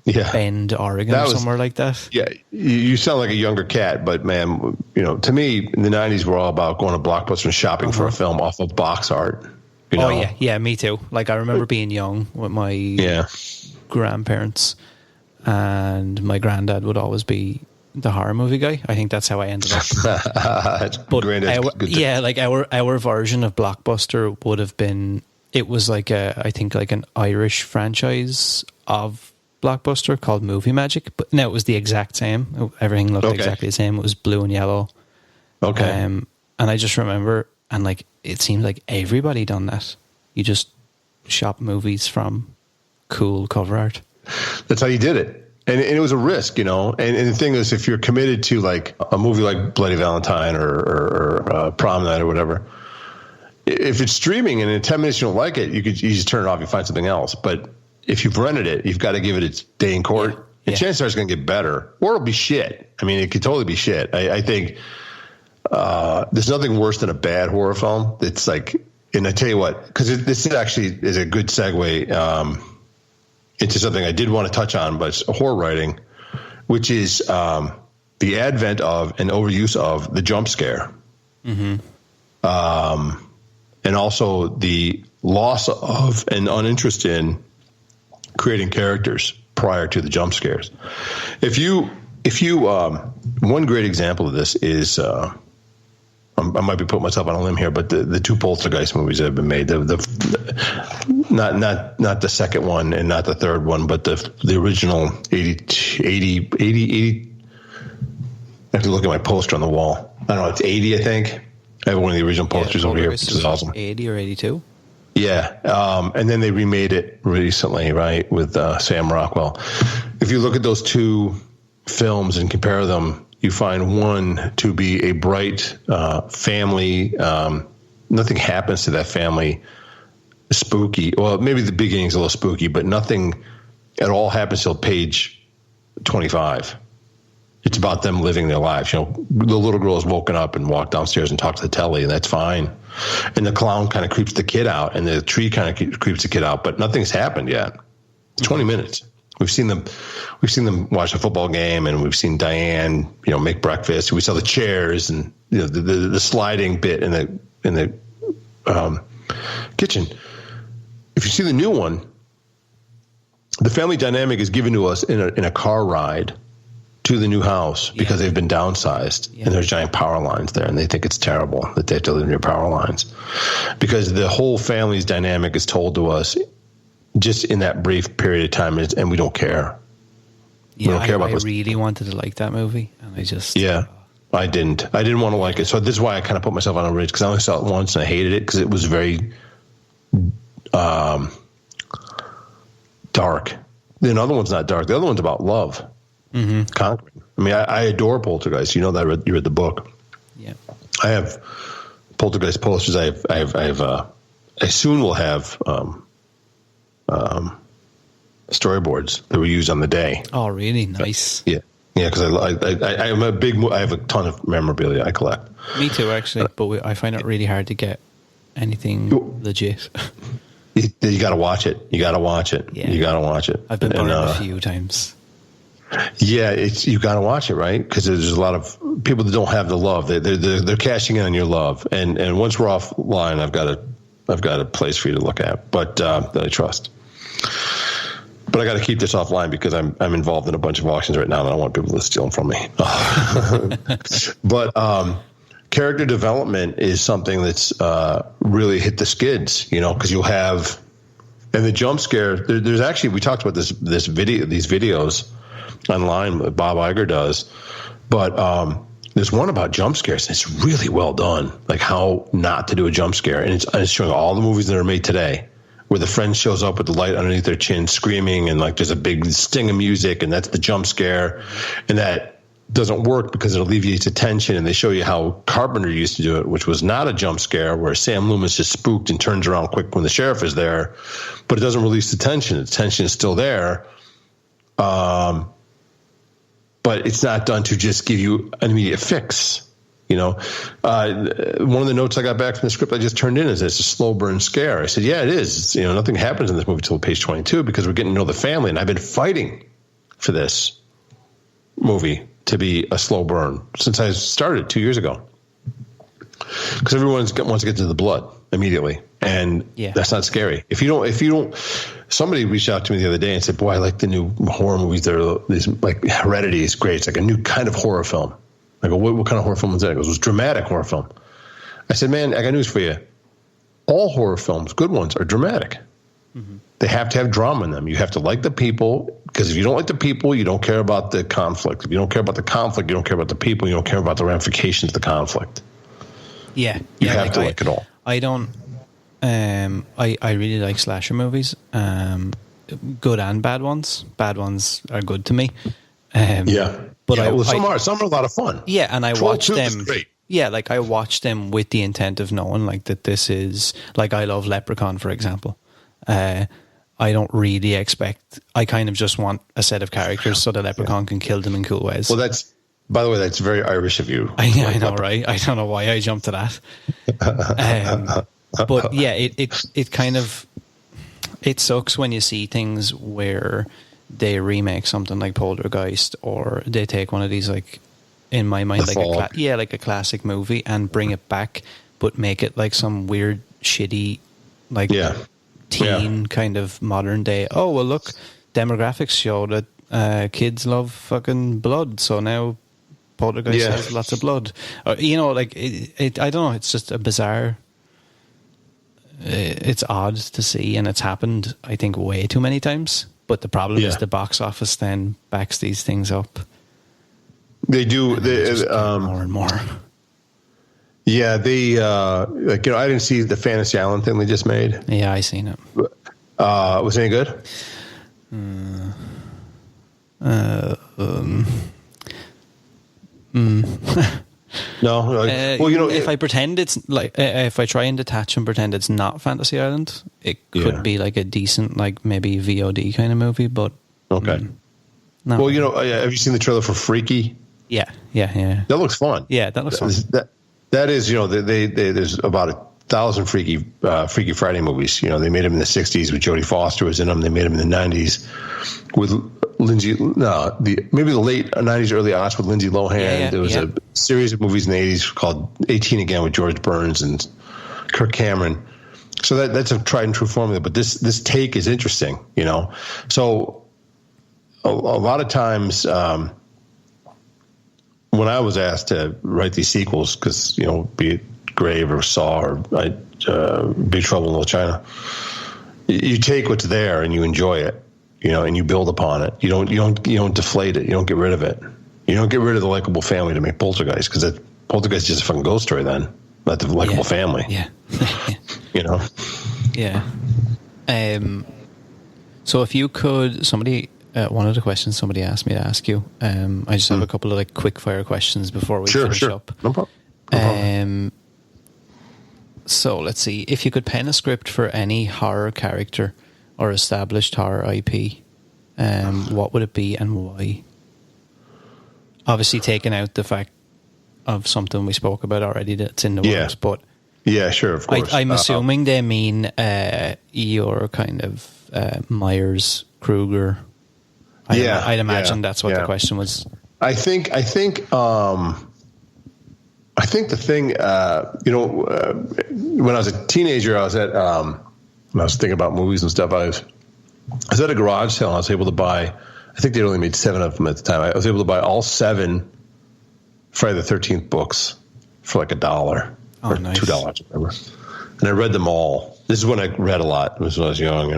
Bend, Oregon, or somewhere like that. Yeah, you sound like a younger cat, but man, to me, in the 90s, we're all about going to Blockbuster and shopping for a film off of box art. Oh yeah, me too. Like, I remember being young with my grandparents, and my granddad would always be the horror movie guy. I think that's how I ended up. But our version of Blockbuster would have been, it was like I think like an Irish franchise of Blockbuster called Movie Magic, but no, it was the exact same. Everything looked exactly the same. It was blue and yellow. Okay. And I just remember, and like, it seemed like everybody done that. You just shop movies from cool cover art. That's how you did it. And it was a risk, And the thing is, if you're committed to like a movie like Bloody Valentine or Prom Night or whatever, if it's streaming and in 10 minutes you don't like it, you just turn it off, you find something else. But if you've rented it, you've got to give it its day in court. Yeah. And chances are it's going to get better, or it'll be shit. I mean, it could totally be shit. I think there's nothing worse than a bad horror film. It's like, and I tell you what, because this actually is a good segue into something I did want to touch on, but it's horror writing, which is the advent of and overuse of the jump scare. Mm-hmm. And also the loss of and uninterest in creating characters prior to the jump scares. If you one great example of this is, I might be putting myself on a limb here, but the two Poltergeist movies that have been made, not the second one and not the third one, but the original 80. I have to look at my poster on the wall. I don't know, it's 80, I think. I have one of the original posters over here, which is awesome. 80 or 82? Yeah. And then they remade it recently, right, with Sam Rockwell. If you look at those two films and compare them, you find one to be a bright family. Nothing happens to that family spooky. Well, maybe the beginning's a little spooky, but nothing at all happens till page 25. It's about them living their lives. You know, the little girl is woken up and walked downstairs and talked to the telly, and that's fine. And the clown kind of creeps the kid out, and the tree kind of creeps the kid out, but nothing's happened yet. 20 minutes. We've seen them watch a football game, and we've seen Diane, you know, make breakfast. We saw the chairs and, you know, the sliding bit in the kitchen. If you see the new one, the family dynamic is given to us in a car ride to the new house because they've been downsized, and there's giant power lines there, and they think it's terrible that they have to live near power lines, because the whole family's dynamic is told to us just in that brief period of time, and we don't care. Yeah, we don't care about I really wanted to like that movie, and I just I didn't want to like it. So this is why I kind of put myself on a ridge, because I only saw it once and I hated it because it was very dark. The other one's not dark. The other one's about love. Conquering. I mean, I adore Poltergeist. You know that you read the book. Yeah, I have Poltergeist posters. I soon will have storyboards that were used on the day. Oh, really? Nice. Yeah, because I'm a big. I have a ton of memorabilia I collect. Me too, actually. But I find it really hard to get anything legit. You got to watch it. You got to watch it. Yeah. You got to watch it. I've been burned a few times. Yeah, you got to watch it, right? Because there's a lot of people that don't have the love. They're cashing in on your love, and once we're offline, I've got a place for you to look at, but that I trust. But I got to keep this offline because I'm involved in a bunch of auctions right now, and I don't want people to steal them from me. But character development is something that's really hit the skids, you know, because you'll have, and the jump scare. There's actually, we talked about these videos online that Bob Iger does, but there's one about jump scares, and it's really well done, like how not to do a jump scare, and it's showing all the movies that are made today where the friend shows up with the light underneath their chin screaming, and like there's a big sting of music, and that's the jump scare, and that doesn't work because it alleviates attention. And they show you how Carpenter used to do it, which was not a jump scare where Sam Loomis just spooked and turns around quick when the sheriff is there, but it doesn't release the tension. The tension is still there. But it's not done to just give you an immediate fix. You know, one of the notes I got back from the script I just turned in is it's a slow burn scare. I said, yeah, it is. It's, you know, nothing happens in this movie until page 22 because we're getting to know the family. And I've been fighting for this movie to be a slow burn since I started 2 years ago. Because everyone wants to get to the blood immediately. And that's not scary. If you don't, somebody reached out to me the other day and said, boy, I like the new horror movies. These like Heredity is great. It's like a new kind of horror film. I go, what kind of horror film was that? He goes, it was dramatic horror film. I said, man, I got news for you. All horror films, good ones, are dramatic. Mm-hmm. They have to have drama in them. You have to like the people, because if you don't like the people, you don't care about the conflict. If you don't care about the conflict, you don't care about the people. You don't care about the ramifications of the conflict. Yeah. You have to like it all. I don't. I really like slasher movies. Good and bad ones. Bad ones are good to me. But some are a lot of fun. Yeah, and I watch them. Yeah, like I watch them with the intent of knowing like that this is like I love Leprechaun, for example. I don't really expect. I kind of just want a set of characters so the Leprechaun can kill them in cool ways. Well, by the way, that's very Irish of you. I know, right? I don't know why I jumped to that. But yeah, it kind of it sucks when you see things where they remake something like Poltergeist, or they take one of these, like in my mind, like a classic movie and bring it back, but make it like some weird, shitty, like teen kind of modern day. Oh well, look, demographics show that kids love fucking blood, so now Poltergeist has lots of blood. Or, you know, like I don't know. It's just a bizarre. It's odd to see, and it's happened, I think, way too many times. But the problem is the box office then backs these things up. They do. More and more. Yeah, like, you know, I didn't see the Fantasy Island thing they just made. Yeah, I seen it. Was it any good? No. Well, you know, if I pretend it's like, if I try and detach and pretend it's not Fantasy Island, it could be like a decent, like maybe VOD kind of movie. But okay. No. Well, you know, have you seen the trailer for Freaky? Yeah. That looks fun. Yeah, that looks fun. That is, there's about 1,000 Freaky Friday movies. They made them in the 60s with Jodie Foster was in them. They made them in the 90s with maybe the late 90s, early aughts with Lindsay Lohan. There was a series of movies in the 80s called 18 Again with George Burns and Kirk Cameron. So that's a tried and true formula. But this take is interesting, So a lot of times when I was asked to write these sequels, because, be it Grave or Saw or Big Trouble in Little China, you take what's there and you enjoy it, and you build upon it. You don't deflate it. You don't get rid of it. You don't get rid of the likable family to make Poltergeist, because Poltergeist is just a fucking ghost story then, not the likable family. Yeah. Yeah. So if you could, one of the questions somebody asked me to ask you, I just have a couple of quick fire questions before we finish up. No problem. So let's see. If you could pen a script for any horror character or established horror IP, what would it be and why? Obviously taking out the fact of something we spoke about already that's in the works, but... Yeah, sure, of course. I'm assuming they mean your kind of Myers, Kruger. I'd imagine that's what the question was. I think the thing, when I was a teenager, I was at, when I was thinking about movies and stuff, I was at a garage sale and I was able to buy, I think they only made 7 of them at the time. I was able to buy all 7 Friday the 13th books for $1 or nice. $2 or whatever. And I read them all. This is when I read a lot. This was when I was young,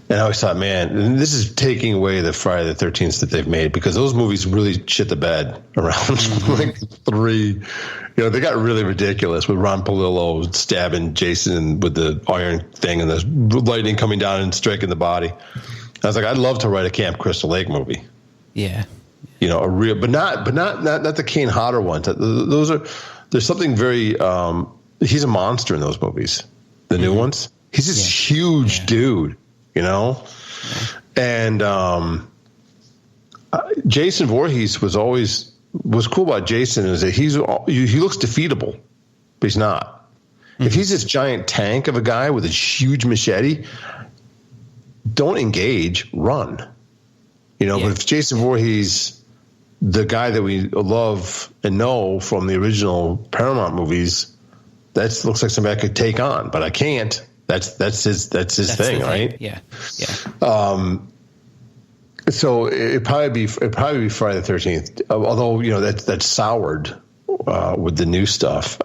And I always thought, man, this is taking away the Friday the 13th that they've made, because those movies really shit the bed around 3. They got really ridiculous with Ron Palillo stabbing Jason with the iron thing and the lightning coming down and striking the body. I was like, I'd love to write a Camp Crystal Lake movie. Yeah. A real, but not the Kane Hodder ones. There's something very, he's a monster in those movies. The new ones. He's this huge dude. And Jason Voorhees was cool about Jason is that he looks defeatable, but he's not. If he's this giant tank of a guy with a huge machete, don't engage, run. But if Jason Voorhees, the guy that we love and know from the original Paramount movies, that looks like somebody I could take on, but I can't. That's his thing, right? Yeah. So it'd probably be Friday the 13th. Although that's soured with the new stuff.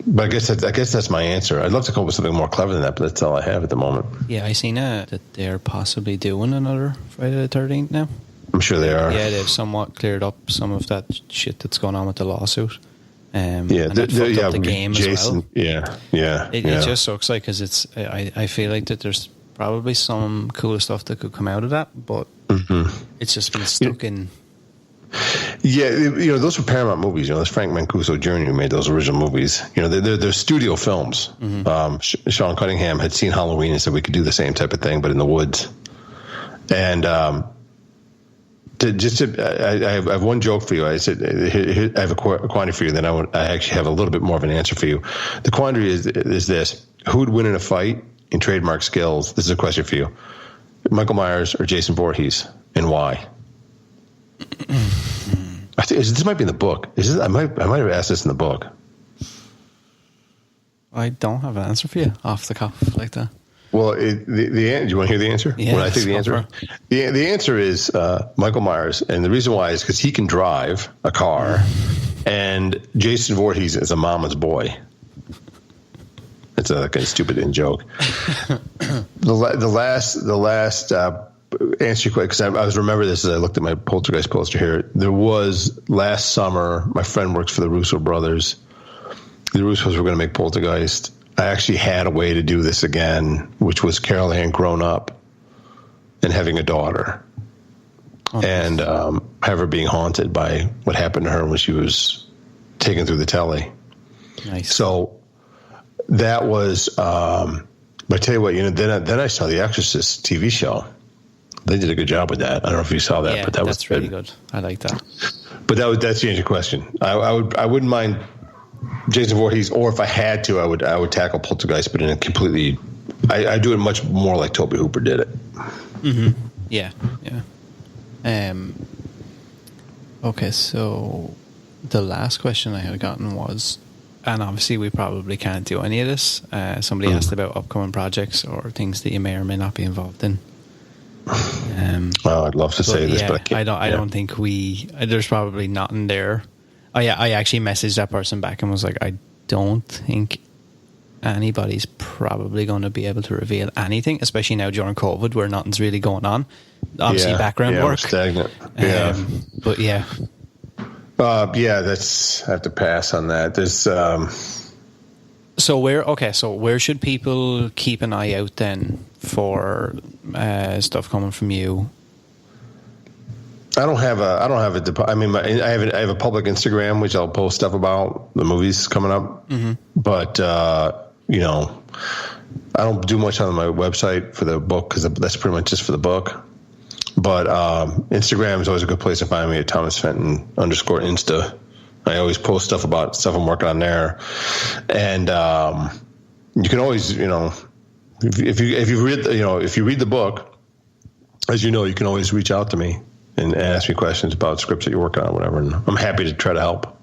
But I guess that's my answer. I'd love to come up with something more clever than that, but that's all I have at the moment. Yeah, I seen that they're possibly doing another Friday the 13th now. I'm sure they are. Yeah, they've somewhat cleared up some of that shit that's going on with the lawsuit. And the game Jason, as well. It just sucks, because it's. I feel like that there's probably some cool stuff that could come out of that, but it's just been stuck in. Yeah, those were Paramount movies. That's Frank Mancuso Jr. who made those original movies. They're studio films. Sean Cunningham had seen Halloween and said we could do the same type of thing, but in the woods. And I have one joke for you. I said I have a quandary for you. Then I actually have a little bit more of an answer for you. The quandary is this: who would win in a fight in trademark skills? This is a question for you: Michael Myers or Jason Voorhees, and why? I think this might be in the book. I might have asked this in the book. I don't have an answer for you off the cuff like that. Well, do you want to hear the answer? Yeah, I think the answer. The answer is Michael Myers, and the reason why is because he can drive a car, and Jason Voorhees is a mama's boy. That's a kind of stupid in joke. The last answer quick, because I was remember this as I looked at my Poltergeist poster here. There was last summer. My friend works for the Russo brothers. The Russos were going to make Poltergeist. I actually had a way to do this again, which was Carol Ann grown up and having a daughter, and have her being haunted by what happened to her when she was taken through the telly. Nice. So that was. But I tell you what, then I saw the Exorcist TV show They did a good job with that. I don't know if you saw that, but that was that's really good. I like that. But that's the answer to your question. I wouldn't mind Jason Voorhees, or if I had to, I would tackle Poltergeist, but in a completely. I do it much more like Tobe Hooper did it. Mm-hmm. Yeah. Okay, so the last question I had gotten was, and obviously we probably can't do any of this. Somebody asked about upcoming projects or things that you may or may not be involved in. Well, I'd love to say this, but I can't. I don't think there's probably nothing there. Oh yeah, I actually messaged that person back and was like, I don't think anybody's probably going to be able to reveal anything, especially now during COVID where nothing's really going on. Obviously, background work. Stagnant. But yeah. I have to pass on that. There's. So where should people keep an eye out then for stuff coming from you? I have a public Instagram which I'll post stuff about the movies coming up. Mm-hmm. But I don't do much on my website for the book because that's pretty much just for the book. But Instagram is always a good place to find me at Thomas Fenton _Insta. I always post stuff about stuff I'm working on there, and you can always, if you read the book, as you know, you can always reach out to me and ask me questions about scripts that you're working on, or whatever. And I'm happy to try to help.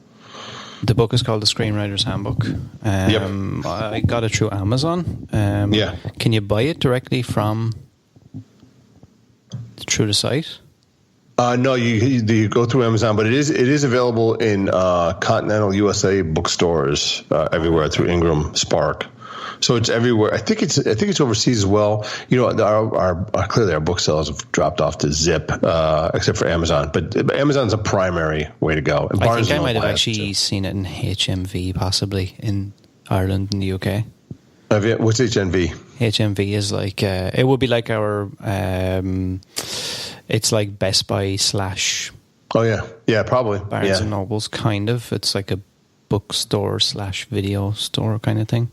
The book is called The Screenwriters Handbook. Yep. I got it through Amazon. Can you buy it directly through the site? No, you go through Amazon, but it is available in continental USA bookstores everywhere through Ingram Spark. So it's everywhere. I think it's overseas as well. Clearly our book sales have dropped off to zip, except for Amazon. But Amazon's a primary way to go. And I think I might have actually seen it in HMV, possibly in Ireland and the UK. Have you? What's HMV? HMV is like it would be like our. It's like Best Buy / Oh yeah, probably Barnes and Nobles, kind of. It's like a bookstore / video store kind of thing.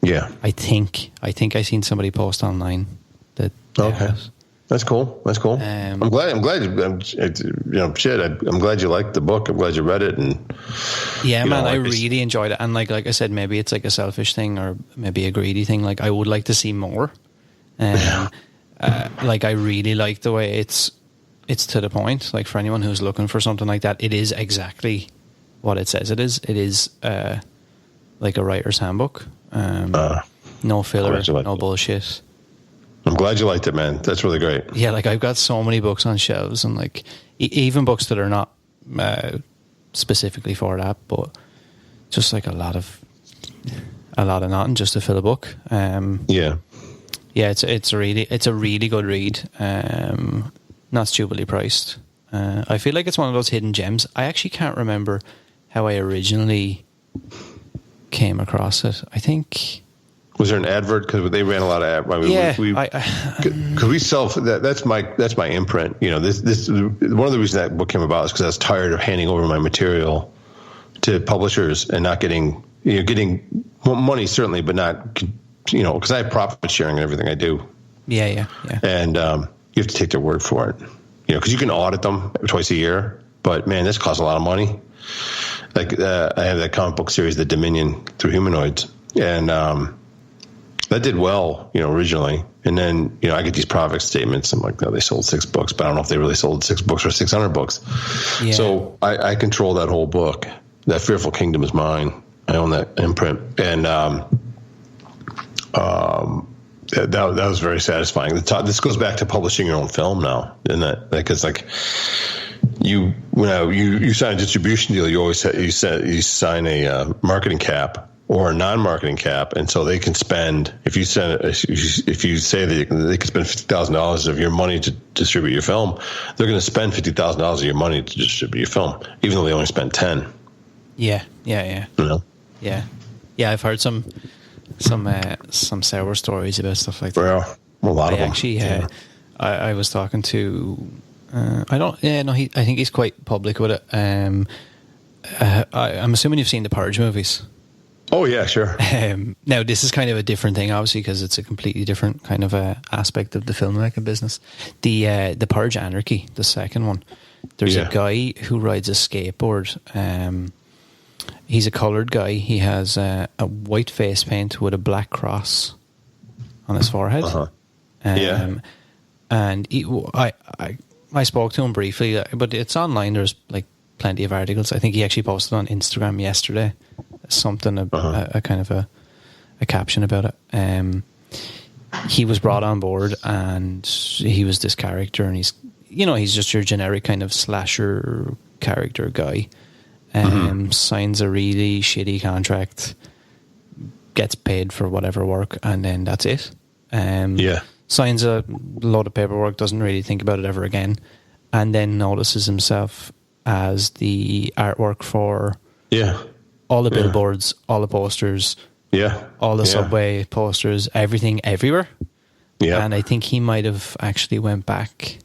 Yeah, I think I seen somebody post online that. Okay, that's cool. I'm glad. I'm glad you liked the book. I'm glad you read it. And I really enjoyed it. And like I said, maybe it's like a selfish thing or maybe a greedy thing. Like I would like to see more. Like I really like the way it's to the point. Like for anyone who's looking for something like that, it is exactly what it says it is. It is like a writer's handbook. No filler, no bullshit. I'm glad you liked it, man. That's really great. Yeah, like I've got so many books on shelves, and like even books that are not specifically for that, but just like a lot of nothing just to fill a book. Yeah, it's a really good read. Not stupidly priced. I feel like it's one of those hidden gems. I actually can't remember how I originally came across it. I think. Was there an advert? Because they ran a lot of ads. I mean, because we sell that. That's my imprint. This one of the reasons that book came about is because I was tired of handing over my material to publishers and not getting money certainly, but not because I have profit sharing and everything I do. Yeah. And you have to take their word for it. Because you can audit them twice a year, but man, this costs a lot of money. Like I have that comic book series, The Dominion, through Humanoids, and that did well, originally. And then, I get these profit statements. I'm like, no, they sold 6 books, but I don't know if they really sold 6 books or 600 books. Yeah. So I control that whole book. That Fearful Kingdom is mine. I own that imprint, and that was very satisfying. This goes back to publishing your own film now, isn't that? Because you sign a distribution deal, you sign a marketing cap or a non-marketing cap, and so they can spend if you say that they can spend $50,000 of your money to distribute your film, they're going to spend $50,000 of your money to distribute your film, even though they only spent 10. Yeah. Yeah. I've heard some sour stories about stuff like that. Well, a lot of them. Actually, I was talking to. I think he's quite public with it. I'm assuming you've seen the Purge movies. Oh yeah, sure. Now this is kind of a different thing, obviously, because it's a completely different kind of aspect of the filmmaking business. The Purge Anarchy, the second one. There's a guy who rides a skateboard. He's a coloured guy. He has a white face paint with a black cross on his forehead. And I spoke to him briefly, but it's online. There's like plenty of articles. I think he actually posted on Instagram yesterday something, a kind of a caption about it. He was brought on board, and he was this character, and he's just your generic kind of slasher character guy. Signs a really shitty contract, gets paid for whatever work, and then that's it. Signs a load of paperwork, doesn't really think about it ever again, and then notices himself as the artwork for all the billboards, all the posters, all the subway posters, everything everywhere. And I think he might have actually went back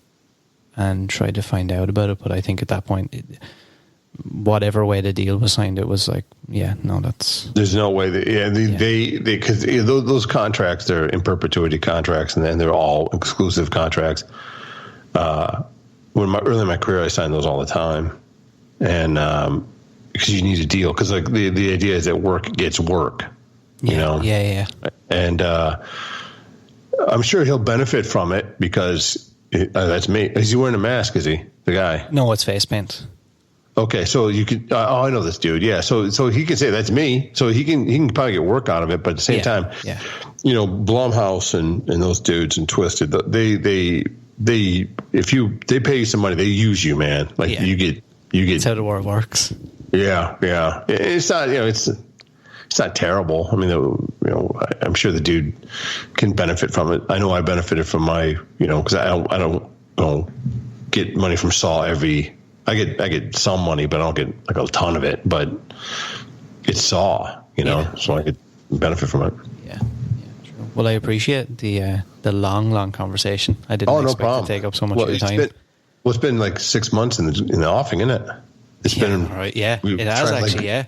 and tried to find out about it, but I think at that point, whatever way the deal was signed, it was like, there's no way that because those contracts, they're in perpetuity contracts, and then they're all exclusive contracts. Early in my career, I signed those all the time, and because you need a deal, because like the idea is that work gets work, you know. And I'm sure he'll benefit from it because that's me. Is he wearing a mask? Is he the guy? No, it's face paint. Okay, so you could. I know this dude. Yeah, so he can say that's me. So he can probably get work out of it. But at the same time, Blumhouse and those dudes and Twisted, they pay you some money, they use you, man. Like you get. That's how the world works. Yeah. It's not it's not terrible. I mean, I'm sure the dude can benefit from it. I know I benefited from my, because I don't get money from Saw I get some money, but I don't get like a ton of it. But it's Saw, so I could benefit from it. Yeah, true. Well, I appreciate the long conversation. I didn't expect to take up so much of your time. It's been like 6 months in the offing, isn't it? It's been right. Yeah, it has actually.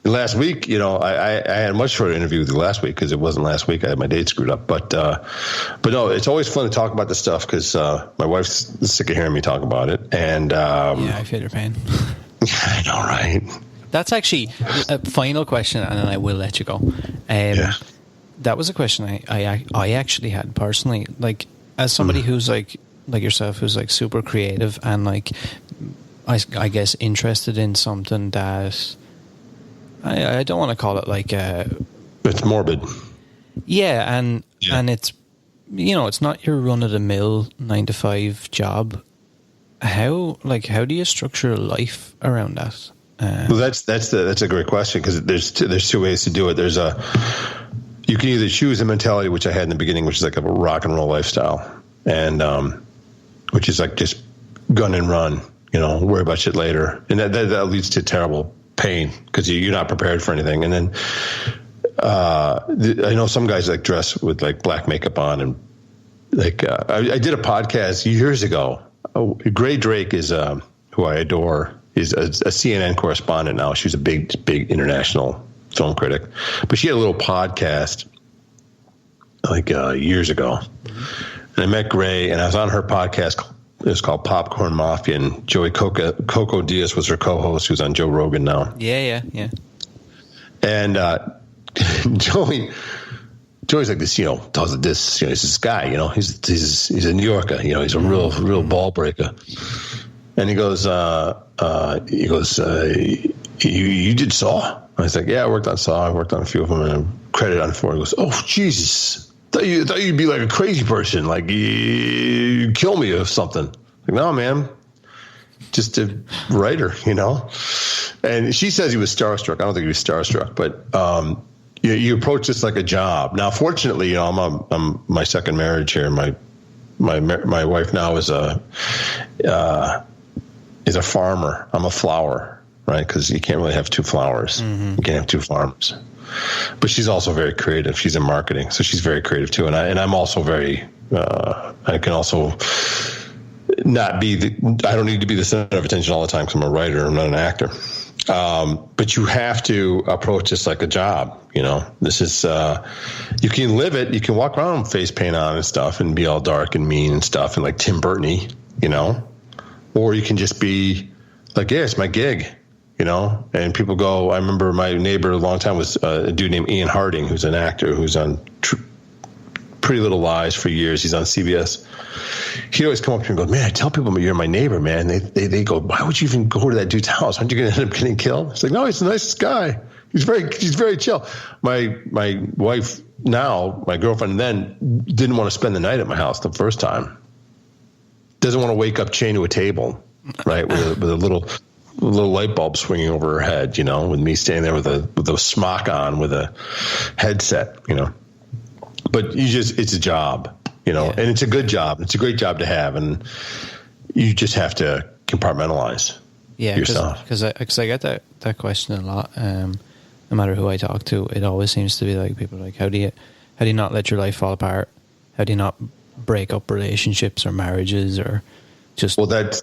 Last week, I had a much shorter interview with you last week because it wasn't last week. I had my date screwed up. But no, it's always fun to talk about this stuff because my wife's sick of hearing me talk about it. And I feel your pain. I know, right? That's actually a final question, and then I will let you go. That was a question I actually had personally. Like, as somebody who's like yourself, who's like super creative and like, I guess interested in something that I don't want to call it like it's morbid. Yeah, and it's it's not your run of the mill 9-to-5 job. How do you structure life around that? Well, that's a great question because there's two ways to do it. You can either choose a mentality, which I had in the beginning, which is like a rock and roll lifestyle, and which is like just gun and run, worry about shit later, and that leads to terrible pain because you're not prepared for anything. And then I know some guys like dress with like black makeup on, and like I did a podcast years ago. Gray Drake is who I adore. Is a CNN correspondent now. She was a big international film critic, but she had a little podcast like years ago, and I met Gray, and I was on her podcast. It was called Popcorn Mafia, and Joey Coco Diaz was her co-host, who's on Joe Rogan now. Yeah. And Joey's like this, tells this, he's this guy, he's a New Yorker, he's a real ball breaker. And he goes, you did Saw? I was like, yeah, I worked on Saw. I worked on a few of them, and I'm credited on 4. He goes, oh, Jesus. Thought you'd be like a crazy person, like you'd kill me or something. Like, no, man, just a writer, And she says he was starstruck. I don't think he was starstruck, but you approach this like a job. Now, fortunately, I'm my second marriage here. My wife now is a farmer. I'm a flower, right? Because you can't really have two flowers. You can't have two farmers. But she's also very creative. She's in marketing, so she's very creative too. And I'm also very. I can also not be I don't need to be the center of attention all the time because I'm a writer. I'm not an actor. But you have to approach this like a job. This is, you can live it. You can walk around with face paint on and stuff and be all dark and mean and stuff and like Tim Burton-y, or you can just be like, yeah, it's my gig, and people go, I remember my neighbor a long time was a dude named Ian Harding, who's an actor who's on Pretty Little Lies for years. He's on CBS. He'd always come up to me and go, man, I tell people you're my neighbor, man. They go, why would you even go to that dude's house? Aren't you going to end up getting killed? It's like, no, he's the nicest guy. He's very chill. My wife now, my girlfriend then, didn't want to spend the night at my house the first time. Doesn't want to wake up chained to a table, right, with a little light bulb swinging over her head, with me standing there with a smock on with a headset, But it's a job, and it's a good job. It's a great job to have, and you just have to compartmentalize yourself. Because I get that question a lot. No matter who I talk to, it always seems to be like people are like, how do you not let your life fall apart? How do you not break up relationships or marriages or just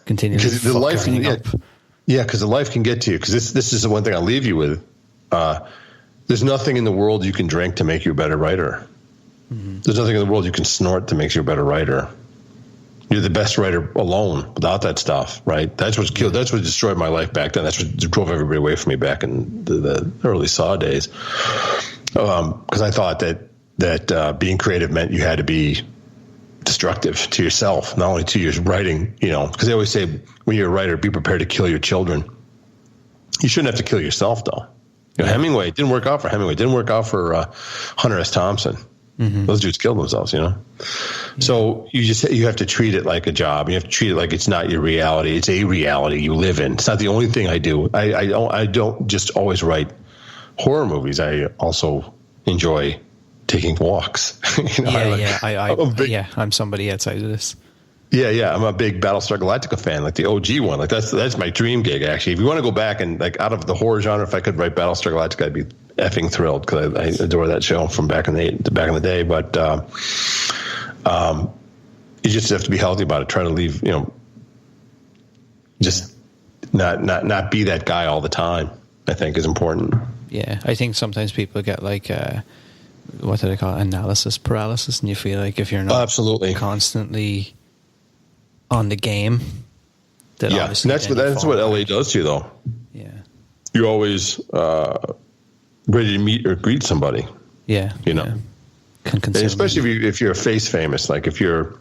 continue to fuck everything up? Yeah, because the life can get to you. Because this is the one thing I'll leave you with. There's nothing in the world you can drink to make you a better writer. Mm-hmm. There's nothing in the world you can snort that makes you a better writer. You're the best writer alone without that stuff, right? That's what's killed. That's what destroyed my life back then. That's what drove everybody away from me back in the early Saw days. Because I thought that being creative meant you had to be destructive to yourself, not only to your writing, because they always say when you're a writer, be prepared to kill your children. You shouldn't have to kill yourself, though. Hemingway, it didn't work out for Hemingway. It didn't work out for Hunter S. Thompson. Mm-hmm. Those dudes killed themselves, Yeah. So you have to treat it like a job. You have to treat it like it's not your reality. It's a reality you live in. It's not the only thing I do. I don't just always write horror movies. I also enjoy taking walks. I'm somebody outside of this. Yeah. I'm a big Battlestar Galactica fan, like the OG one. Like that's my dream gig, actually. If you want to go back and like out of the horror genre, if I could write Battlestar Galactica, I'd be effing thrilled because I adore that show from back in the day. But you just have to be healthy about it. Try to leave, just not be that guy all the time, I think is important. Yeah. I think sometimes people get like, what do they call it? Analysis paralysis. And you feel like if you're not absolutely constantly on the game, and that's what LA does to you, though. Yeah. You're always, ready to meet or greet somebody. Yeah. And especially if you're face famous, like if you're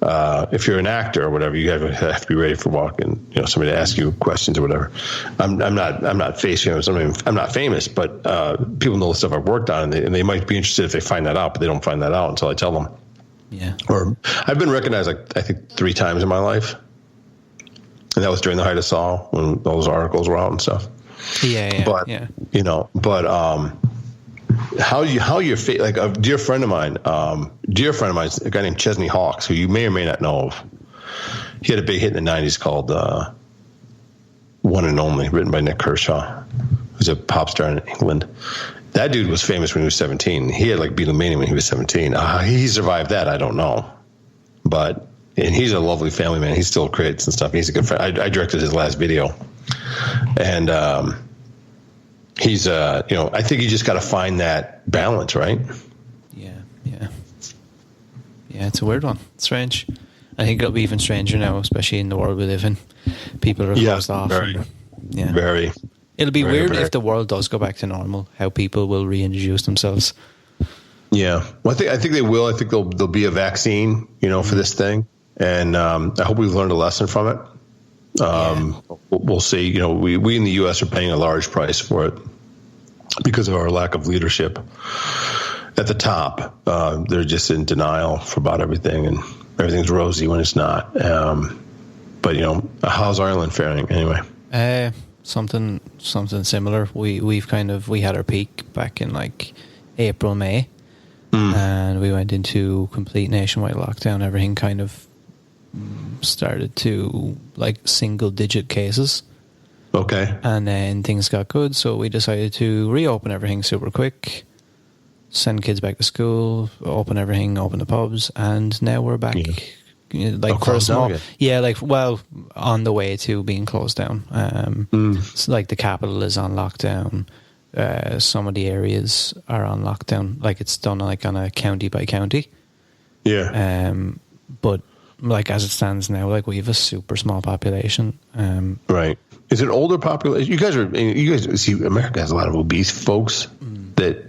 an actor or whatever, you have to be ready for walking. Somebody to ask you questions or whatever. I'm not face famous. I'm not famous, but people know the stuff I've worked on, and they might be interested if they find that out, but they don't find that out until I tell them. Yeah. Or I've been recognized I think 3 times in my life, and that was during the height of Saw when all those articles were out and stuff. Yeah. But how you're like a dear friend of mine, a guy named Chesney Hawkes, who you may or may not know of. He had a big hit in the 90s called One and Only, written by Nick Kershaw, who's a pop star in England. That dude was famous when he was 17. He had like Beatlemania when he was 17. He survived that, I don't know. And he's a lovely family man. He still creates and stuff. He's a good friend. I directed his last video. And he's, I think you just got to find that balance, right? Yeah. Yeah, it's a weird one. It's strange. I think it'll be even stranger now, especially in the world we live in. People are closed off. Very. It'll be weird very. if the world does go back to normal, how people will reintroduce themselves. Yeah. Well, I think they will. I think there'll be a vaccine, for this thing. And I hope we've learned a lesson from it. We'll see. We in the U.S. are paying a large price for it because of our lack of leadership at the top. They're just in denial for about everything, and everything's rosy when it's not. But how's Ireland faring anyway? Something similar. We had our peak back in like April, May, and we went into complete nationwide lockdown. Everything kind of started to like single-digit cases. Okay. And then things got good, so we decided to reopen everything super quick, send kids back to school, open everything, open the pubs, and now we're back like for a small, on the way to being closed down. So like the capital is on lockdown. Some of the areas are on lockdown. Like it's done like on a county by county. Yeah. But like as it stands now, like we have a super small population. Right. Is it older population? You guys see, America has a lot of obese folks that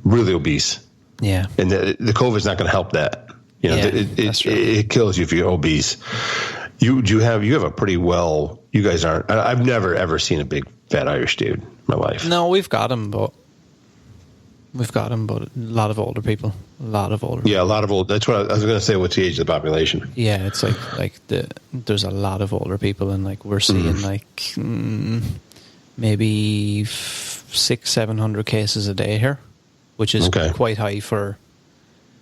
really obese. Yeah. And the COVID's not going to help that. You know, it kills you if you're obese. You have a pretty well. You guys aren't. I've never ever seen a big fat Irish dude in my life. No, we've got them, but a lot of older people. A lot of older. Yeah, a lot of old. That's what I was going to say. What's the age of the population? Yeah, it's there's a lot of older people, and like we're seeing like maybe 600-700 cases a day here, which is quite high for.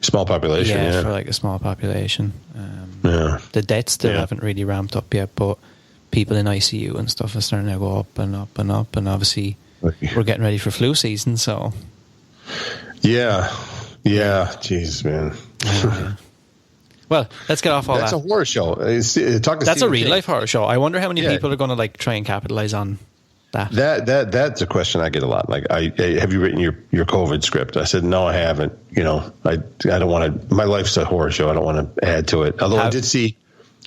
Small population, yeah. For like a small population. The deaths still haven't really ramped up yet, but people in ICU and stuff are starting to go up and up and up, and obviously we're getting ready for flu season, so... Yeah, jeez, man. Well, let's get off all That's that. That's a horror show. That's a real-life horror show. I wonder how many people are going to like try and capitalize on that's a question I get a lot. Like, have you written your COVID script? I said, no, I haven't. You know, I don't want to. My life's a horror show. I don't want to add to it. Although I did see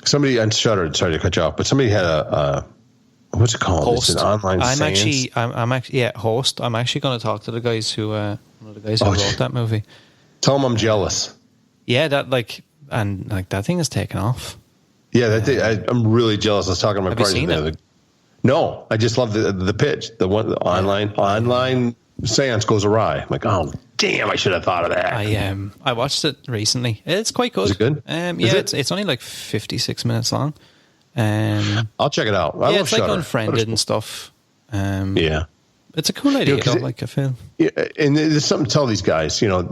somebody on Shudder. Sorry to cut you off, but somebody had a what's it called? Host. It's an online. I'm actually host. I'm actually going to talk to the guys who one of the guys who wrote that movie. Tell them I'm jealous. Yeah, that thing is taken off. Yeah, I'm really jealous. I was talking to my partner. No, I just love the pitch. The online seance goes awry. I'm like, oh damn, I should have thought of that. I watched it recently. It's quite good. Is it good? It's only like 56 minutes long. I'll check it out. It's like Unfriended and stuff. It's a cool idea. I feel. Yeah, and there's something to tell these guys. You know,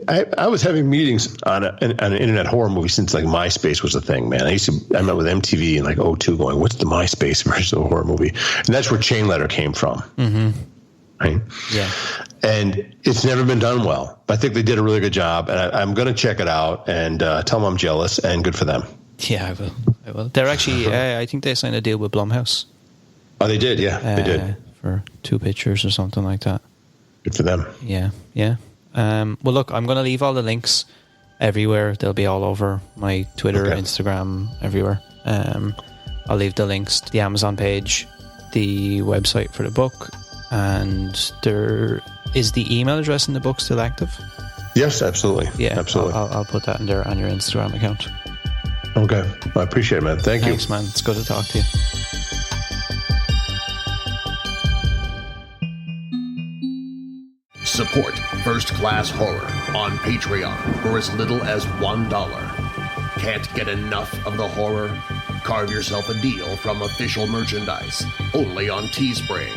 I was having meetings on an internet horror movie since like MySpace was a thing, man. I met with MTV in like 2002 going, what's the MySpace version of a horror movie? And that's where Chain Letter came from. Mm-hmm. Right? Yeah. And it's never been done well. But I think they did a really good job. And I'm going to check it out and tell them I'm jealous, and good for them. Yeah, I will. They're actually, I think they signed a deal with Blumhouse. Oh, they did? Yeah, they did. For 2 pictures or something like that. Good for them. Yeah. Well, look, I'm going to leave all the links everywhere. They'll be all over my Twitter, Instagram, everywhere. I'll leave the links to the Amazon page, the website for the book, and there is the email address in the book still active? Yes, absolutely. Yeah, absolutely. I'll put that in there on your Instagram account. Okay. I appreciate it, man. Thanks, you. Thanks, man. It's good to talk to you. Support First Class Horror on Patreon for as little as $1. Can't get enough of the horror? Carve yourself a deal from official merchandise, only on Teespring.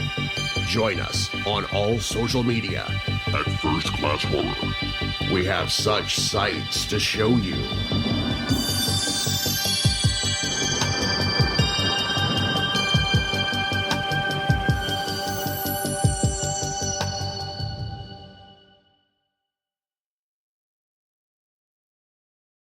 Join us on all social media at First Class Horror. We have such sights to show you.